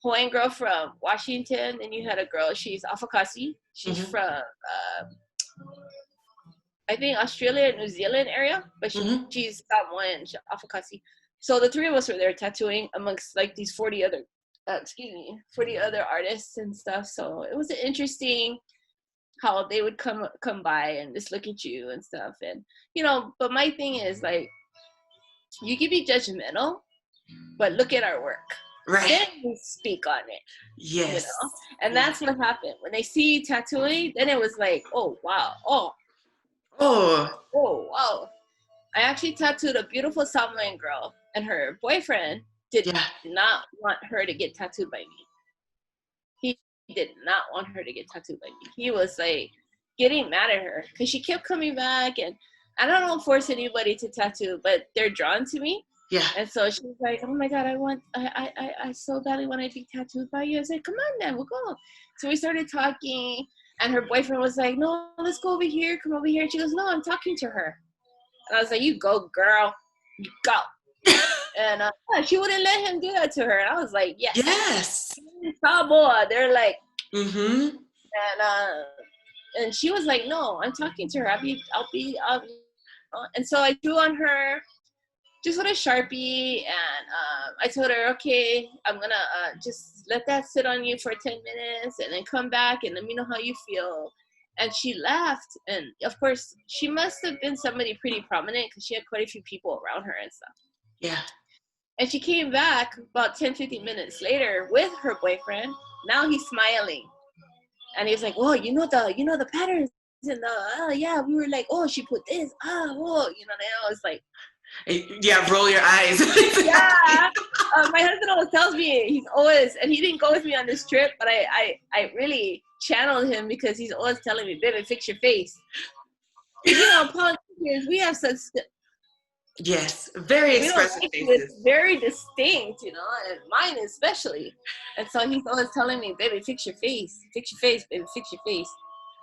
Hawaiian girl from Washington, and you had a girl, she's Afakasi. She's mm-hmm. from I think Australia, New Zealand area, but she's Samoan, Afakasi. So the 3 of us were there tattooing amongst like these 40 other artists and stuff. So it was interesting how they would come by and just look at you and stuff. And but my thing is like, you can be judgmental, but look at our work. Right. Then we speak on it. Yes. And that's what happened. When they see tattooing, then it was like, oh wow. Oh wow. I actually tattooed a beautiful Samoan girl, and her boyfriend did not want her to get tattooed by me. He did not want her to get tattooed by me. He was like getting mad at her because she kept coming back, and I don't force anybody to tattoo, but they're drawn to me. Yeah. And so she was like, oh my God, I so badly want to be tattooed by you. I said, come on then, we'll go. So we started talking, and her boyfriend was like, no, let's go over here, come over here. And she goes, no, I'm talking to her. And I was like, you go, girl, you go. And she wouldn't let him do that to her. And I was like, yes. Yes. Samoa, they're like, Mm-hmm. And she was like, no, I'm talking to her. And so I drew on her just with a Sharpie, and I told her, okay, I'm going to just let that sit on you for 10 minutes and then come back and let me know how you feel. And she laughed. And, of course, she must have been somebody pretty prominent because she had quite a few people around her and stuff. Yeah. And she came back about 10, 15 minutes later with her boyfriend. Now he's smiling. And he was like, oh, you know the patterns. And yeah, we were like, oh, she put this. Oh, you know, I was like, yeah, roll your eyes. yeah. My husband always tells me and he didn't go with me on this trip, but I really channeled him because he's always telling me, baby, fix your face. You know, politicians, we have such yes, very expressive faces. Very distinct, you know, and mine especially. And so he's always telling me, baby, fix your face, baby, fix your face.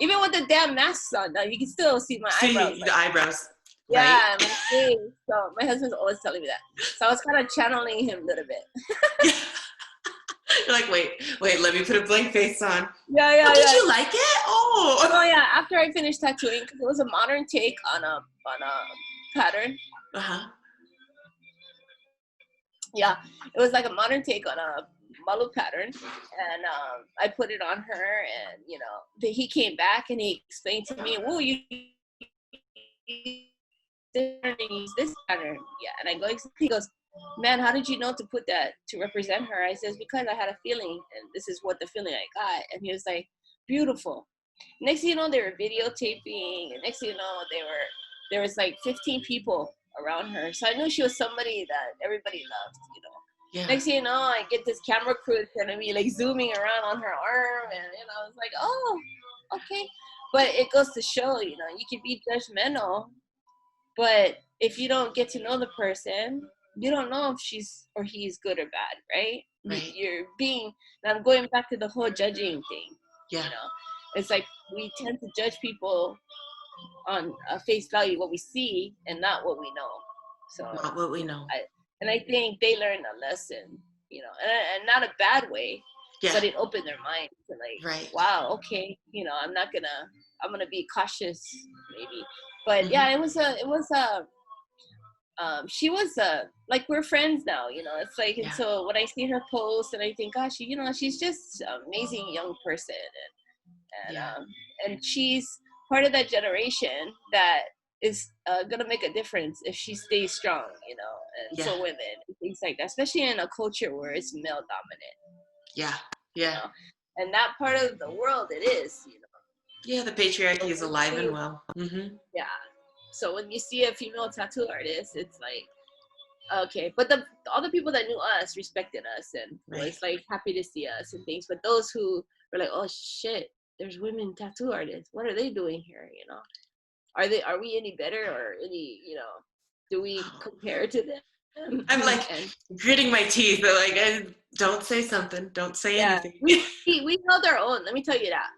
Even with the damn masks on, now you can still see my eyebrows. The eyebrows. Yeah, right? my face. So my husband's always telling me that. So I was kind of channeling him a little bit. You're like, wait, let me put a blank face on. Yeah. Did you like it? Oh yeah. After I finished tattooing, because it was a modern take on a pattern. Uh-huh. Yeah, it was like a modern take on a Marlo pattern, and I put it on her, and you know, he came back and he explained to me, "Whoa, you use this pattern?" Yeah, and I go, he goes, "Man, how did you know to put that to represent her?" I says, "Because I had a feeling, and this is what the feeling I got." And he was like, "Beautiful." Next thing you know, they were videotaping, and next thing you know, there was like 15 people around her. So I knew she was somebody that everybody loved, you know. Yeah. Next thing you know, I get this camera crew in front of me, like zooming around on her arm, and you know, I was like, oh, okay. But it goes to show, you know, you can be judgmental, but if you don't get to know the person, you don't know if she's or he's good or bad, right? You're being, and I'm going back to the whole judging thing. Yeah. You know, it's like we tend to judge people on face value, what we see, and not what we know. So not what we know. I think they learned a lesson, you know, and not a bad way, but it opened their mind to like, wow, okay, you know, I'm gonna be cautious maybe, but yeah, she was like, we're friends now, you know. It's like, and so when I see her post and I think, gosh, you know, she's just an amazing young person, and she's part of that generation that is gonna make a difference if she stays strong, you know, and for women and things like that, especially in a culture where it's male dominant. You know? And that part of the world, it is, you know. Yeah, the patriarchy is alive and well. Mm-hmm. Yeah. So when you see a female tattoo artist, it's like, okay. But all the people that knew us respected us and was like happy to see us and things. But those who were like, oh shit, there's women tattoo artists. What are they doing here? You know, are we any better or any, you know, do we compare to them? I'm like gritting my teeth, but like, don't say something. Don't say anything. We held our own. Let me tell you that.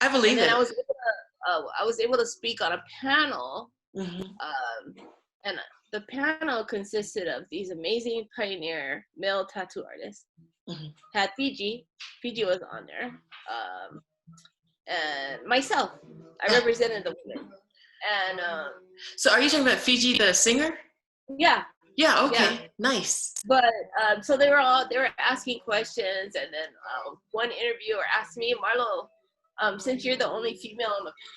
I believe it. I was able to speak on a panel, and the panel consisted of these amazing pioneer male tattoo artists. Had Fiji was on there, and myself. I represented the women. And so, are you talking about Fiji, the singer? Yeah. Yeah. Okay. Nice. But so they were asking questions, and then one interviewer asked me, Marlo, since you're the only female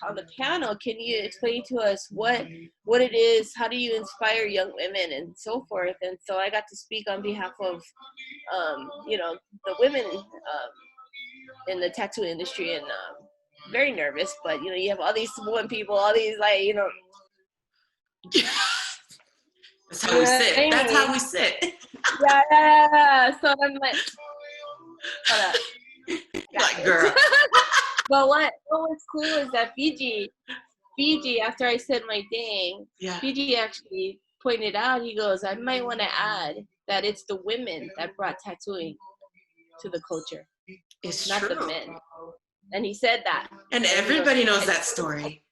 on the panel, can you explain to us what it is? How do you inspire young women and so forth? And so I got to speak on behalf of, you know, the women in the tattoo industry, and very nervous, but you know, you have all these women people, all these, like, you know. That's how we sit. That's how we sit. Yeah. So I'm like, hold up. Like, girl. But what was cool is that Fiji, Fiji, after I said my thing, Yeah. Fiji actually pointed out, he goes, I might want to add that it's the women that brought tattooing to the culture, It's not true. the men. And he said that. And he everybody goes, knows that story.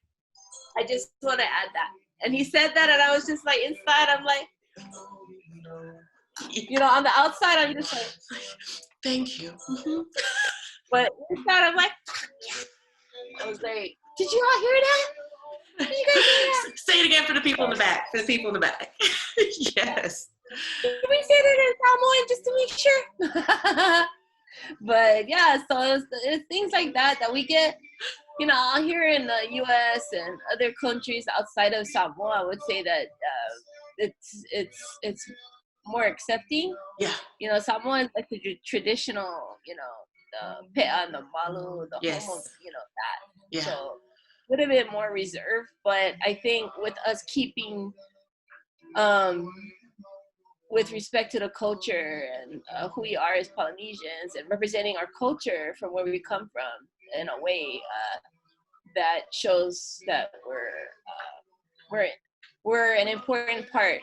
I just want to add that. And he said that, and I was just like, inside, I'm like, you know, on the outside, I'm just like, thank you. Mm-hmm. But inside, I'm like, I was like, did you all hear that? Did you guys hear that? Say it again for the people in the back. For the people in the back. Yes. Did we say that in Samoan just to make sure? But yeah, so it's things like that that we get, you know, here in the U.S. and other countries outside of Samoa. I would say that it's more accepting. Yeah. You know, Samoa is like the traditional, you know, the Pela, the Marlo, the yes. home of, you know, that. Yeah. So a little bit more reserved, but I think with us keeping with respect to the culture and who we are as Polynesians and representing our culture from where we come from in a way that shows that we're an important part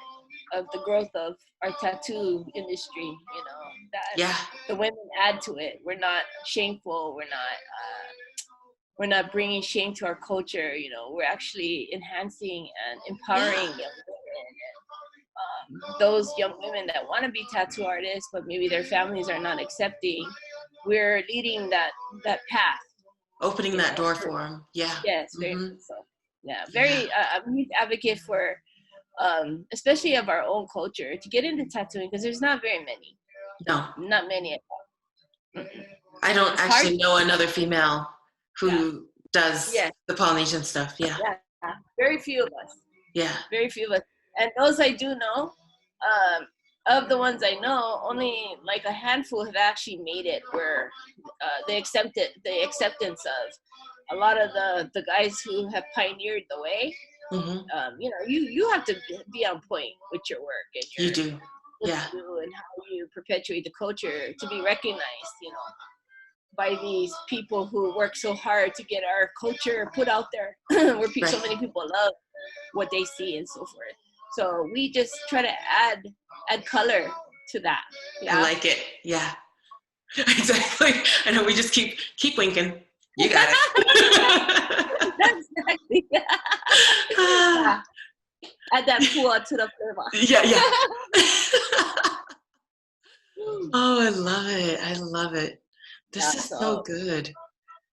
of the growth of our tattoo industry, you know, that the women add to it. We're not shameful. We're not bringing shame to our culture. You know, we're actually enhancing and empowering young women. Those young women that want to be tattoo artists, but maybe their families are not accepting, we're leading that path. Opening that door for them. Yeah. Yes, very so. Yeah, very. I'm a huge advocate for, especially of our own culture, to get into tattooing because there's not very many. No. Not many at all. I don't actually know another female who does the Polynesian stuff. Yeah. Very few of us. Yeah. Very few of us. And those I do know, of the ones I know, only like a handful have actually made it where the acceptance of a lot of the guys who have pioneered the way. You know, you have to be on point with your work and your, you do. Yeah. And how you perpetuate the culture to be recognized, you know, by these people who work so hard to get our culture put out there where so many people love what they see and so forth. So we just try to add color to that. Yeah? I like it. Yeah. Exactly. I know, we just keep winking. You got it. Exactly. Add that pool to the flavor. Yeah. Oh, I love it. I love it. This is so good.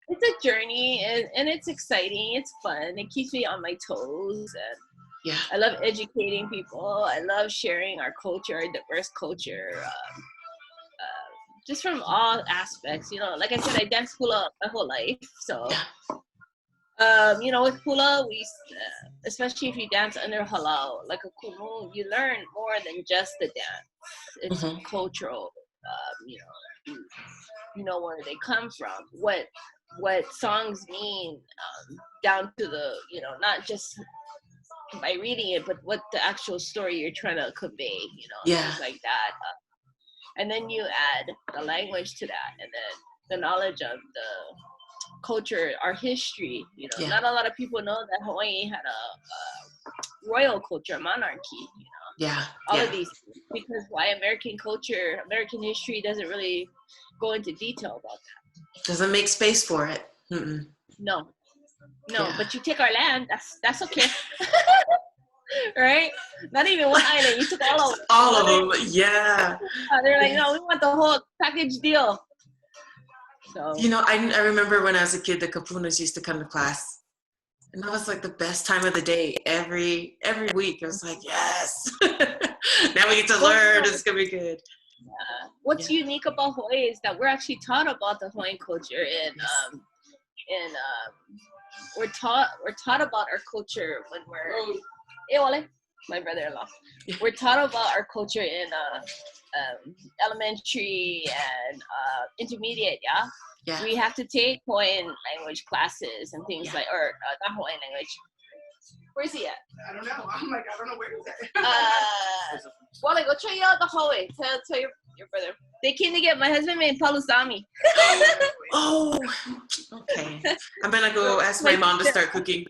It's a journey and it's exciting. It's fun. It keeps me on my toes. And I love educating people. I love sharing our culture, our diverse culture, just from all aspects. You know, like I said, I danced hula my whole life. So, you know, with hula, we, especially if you dance under halau, like a kumu, you learn more than just the dance. It's cultural. You know where they come from, what songs mean, down to the, you know, not just by reading it, but what the actual story you're trying to convey, you know, things like that. And then you add the language to that, and then the knowledge of the culture, our history. You know, not a lot of people know that Hawaii had a royal culture, monarchy. You know, all of these things, because why American culture, American history doesn't really go into detail about that. Doesn't make space for it. No, but you take our land, that's okay. Right? Not even one island, you took all of them. All of them, yeah. They're like, no, we want the whole package deal. So, you know, I remember when I was a kid, the kapunas used to come to class, and that was like the best time of the day. Every week, I was like, yes. Now we get to learn. It's gonna be good. What's unique about Hawaii is that we're actually taught about the Hawaiian culture, and we're taught about our culture when we're my brother-in-law. We're taught about our culture in elementary and intermediate. We have to take Hawaiian language classes and things like, or not Hawaiian language. Where's he at? I don't know. I'm like, I don't know where he's at. Well, go try out the hallway. Tell your brother. They came to get my husband made palusami. Oh, okay. I'm gonna go ask my mom to start cooking.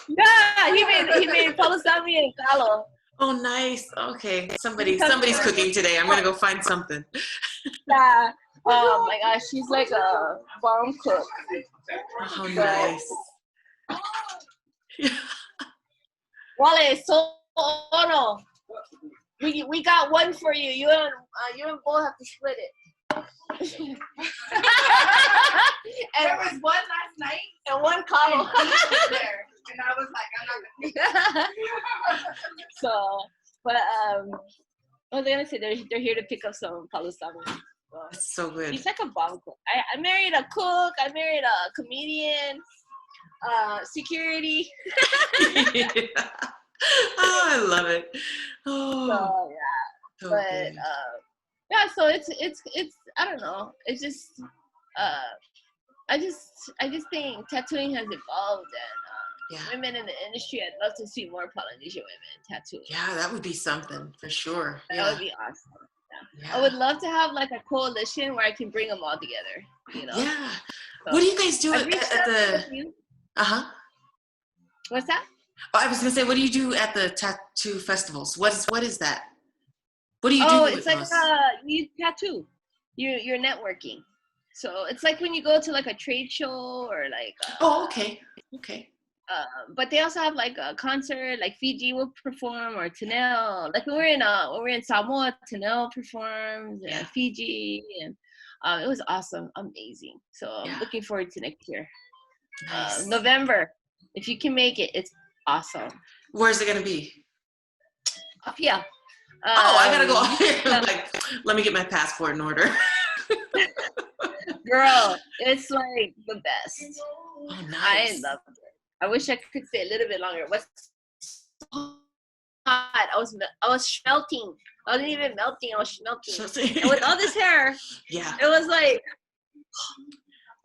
Yeah, he made palusami and kalo. Oh, nice. Okay, He comes somebody's from- cooking today. I'm gonna go find something. Yeah. Oh my gosh, she's like a bomb cook. Oh, nice. Wale, so no. We got one for you. You and Bo have to split it. There and was one last night, and one kalo. and he was there, and I was like, I'm not gonna. So, but what was I gonna say? They're here to pick up some palusami. So, It's so good. he's like a bomb cook. I married a cook. I married a comedian. Security. Yeah. Oh, I love it. Oh, So yeah, so but good. yeah. So it's I don't know. It's just I just think tattooing has evolved, and Yeah. women in the industry. I'd love to see more Polynesian women tattooing. Yeah, that would be something for sure. That Yeah. would be awesome. Yeah. I would love to have like a coalition where I can bring them all together. You know. Yeah. So, What do you guys do I've at reached out the? to you. Uh-huh. What's that? Oh, I was gonna say, what do you do at the tattoo festivals? What is that? What do you do Oh, with it's like those? you tattoo. You're networking. So it's like when you go to like a trade show or like. Oh, okay. Okay. But they also have like a concert, like Fiji will perform or Tanel. Like when we're in Samoa, Tanel performs and Yeah. Fiji, and it was awesome, amazing. So I'm Yeah. looking forward to next year, Nice. November. If you can make it, it's awesome. Where's it gonna be? Up here. Oh, I gotta go. yeah. Like, let me get my passport in order. Girl, it's like the best. Oh, I nice. love it. I wish I could stay a little bit longer. It was so hot. I was melting. I wasn't even melting. I was melting. And with all this hair, Yeah. it was like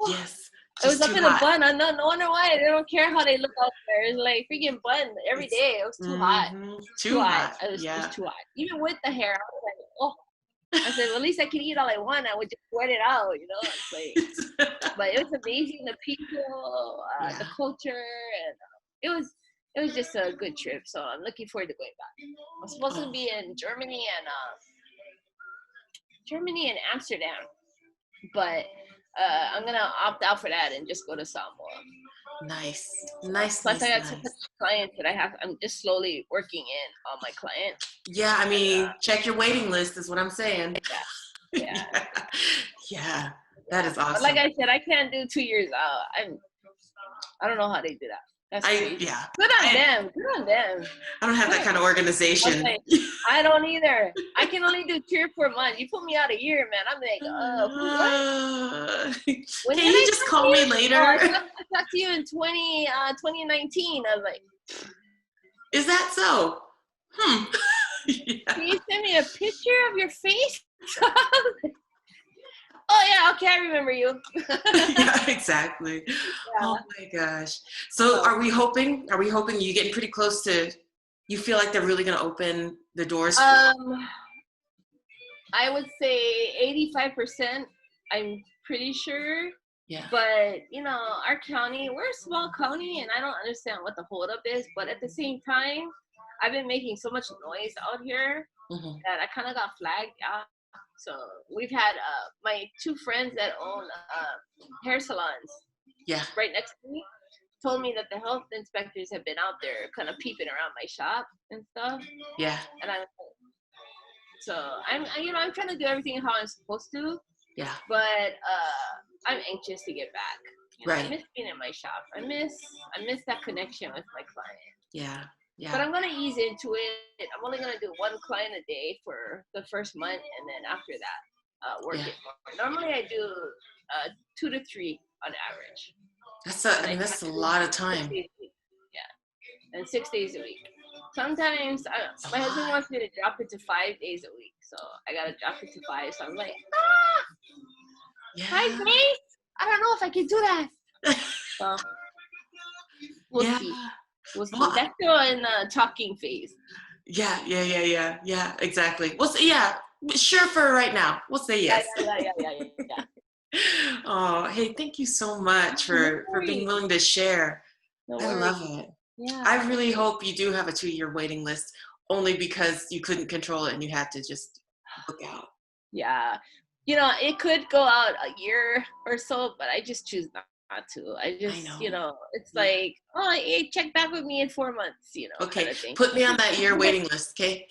Yes. it was Just up too in a hot. bun. I no wonder why they don't care how they look out there. It's like freaking bun every It's- day. It was too hot. Mhm. Too hot. It was Yeah. too hot. Even with the hair, I was like, oh. I said, well, at least I can eat all I want. I would just sweat it out, you know. It's like, but it was amazing. The people, the Yeah. culture, and it was just a good trip. So I'm looking forward to going back. I'm supposed to be in Germany and Amsterdam, but I'm gonna opt out for that and just go to Samoa. Nice. Nice. Plus, Nice. I got Nice. so much clients that I'm just slowly working in on my clients. Yeah, I mean, check your waiting list is what I'm saying. Yeah. Yeah. That is But awesome. like I said, I can't do 2 years out. I don't know how they do that. That's crazy. Yeah. Good on them. Good on them. I don't have that kind of organization. Okay. I don't either. I can only do 3 or 4 months. You put me out a year, man. I'm like, what? When Can did you I just talk call to me you? later? Oh, I talked to you in 2019. I was like, Is that so? Yeah. can you send me a picture of your face? Oh yeah, okay, I remember you. Yeah, exactly. Yeah. Oh my gosh. So are we hoping you getting pretty close to, you feel like they're really going to open the doors? I would say 85%. I'm pretty sure. Yeah. But, you know, our county, we're a small county, and I don't understand what the holdup is. But at the same time, I've been making so much noise out here Mhm. that I kind of got flagged out. So we've had my 2 friends that own hair salons Yeah. right next to me told me that the health inspectors have been out there kind of peeping around my shop and stuff. Yeah. And I'm trying to do everything how I'm supposed to. Yeah. But I'm anxious to get back. You know, Right. I miss being in my shop. I miss that connection with my client. Yeah. Yeah. But I'm gonna ease into it. I'm only gonna do 1 client a day for the first month, and then after that, work it more. Normally, I do 2 to 3 on average. That's a lot of time. 6 days a week. Yeah, and 6 days a week. Sometimes my husband wants me to drop it to 5 days a week, so I gotta drop it to 5. So I'm like, Yeah. 5 days? I don't know if I can do that. So we'll see. We'll see. Well, That's still in the talking phase. Yeah, exactly. Sure for right now. We'll say yes. Yeah. Oh, hey, thank you so much for being willing to share. No I worries. love it. Yeah. I really hope you do have a 2-year waiting list, only because you couldn't control it and you had to just book out. Yeah. You know, it could go out a year or so, but I just choose not to. I just, know. you know, it's Yeah. like, oh, hey, check back with me in 4 months, you know, kind Okay, of thing. put me on that year waiting list, okay?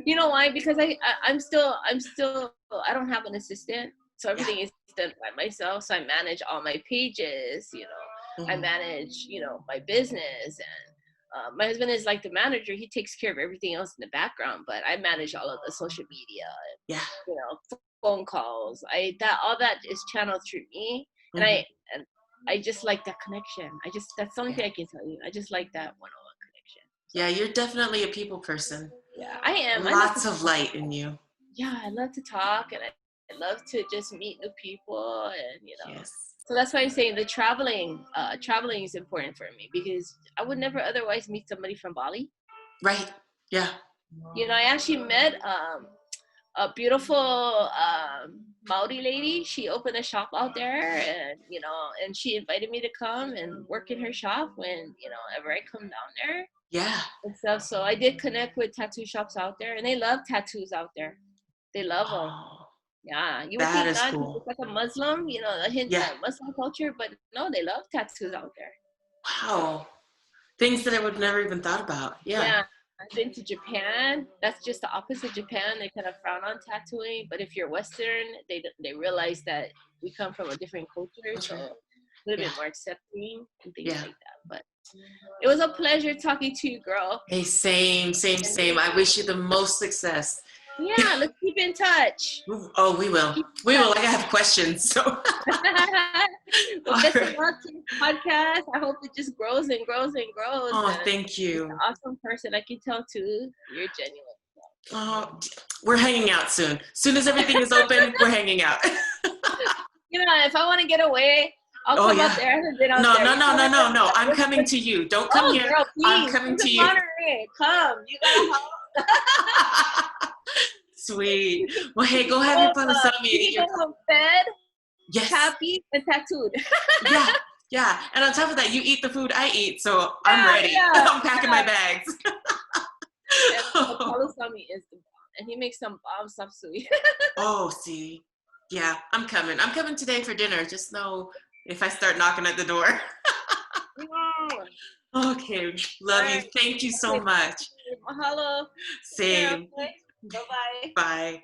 You know why? Because I'm still, I don't have an assistant. So everything is done by myself. So I manage all my pages, you know, I manage, you know, my business. And my husband is like the manager. He takes care of everything else in the background, but I manage all of the social media, and, you know, phone calls. All that is channeled through me. And I just like that connection. That's the only thing I can tell you. I just like that one-on-one connection. So, Yeah, you're definitely a people person. yeah, I am. Lots of light in you. Yeah, I love to talk, and I love to just meet new people, and you know. Yes. So that's why I'm saying the traveling is important for me, because I would never otherwise meet somebody from Bali. Right. Yeah. You know, I actually met a beautiful Maori lady. She opened a shop out there, and you know, and she invited me to come and work in her shop when, you know, ever I come down there. Yeah. And stuff. So I did connect with tattoo shops out there, and they love tattoos out there. They love them. Oh, Yeah, you would that think is not. cool. It's like a Muslim, you know, Yeah. Muslim culture, but no, they love tattoos out there. Wow. Things that I would never even thought about. Yeah. I've been to Japan. That's just the opposite. Japan, they kind of frown on tattooing, but if you're Western, they realize that we come from a different culture, so a little bit more accepting and things like that. But it was a pleasure talking to you, girl. Hey, same. I wish you the most success. Yeah, let's keep in touch. Oh, we will. We will. I have questions. So. Well, best of luck to this podcast. I hope it just grows and grows and grows. Oh, thank you. You're an awesome person. I can tell too. You're genuine. Oh, we're hanging out soon. Soon as everything is open, we're hanging out. You know, if I want to get away, I'll come up there. I haven't been out there. No. I'm coming to you. Don't come here. Girl, please. I'm coming to you. Monterey. Come. You gotta help. Sweet. Well, hey, go have your palasami and eat your fed, yes, happy, and tattooed. Yeah. And on top of that, you eat the food I eat, so I'm ready. I'm packing my bags. And the palasami is the bomb, and he makes some bomb sapsui. Oh, see. Yeah, I'm coming. I'm coming today for dinner. Just know if I start knocking at the door. Okay, love you. Thank you so much. Mahalo. Same. Bye-bye. Bye.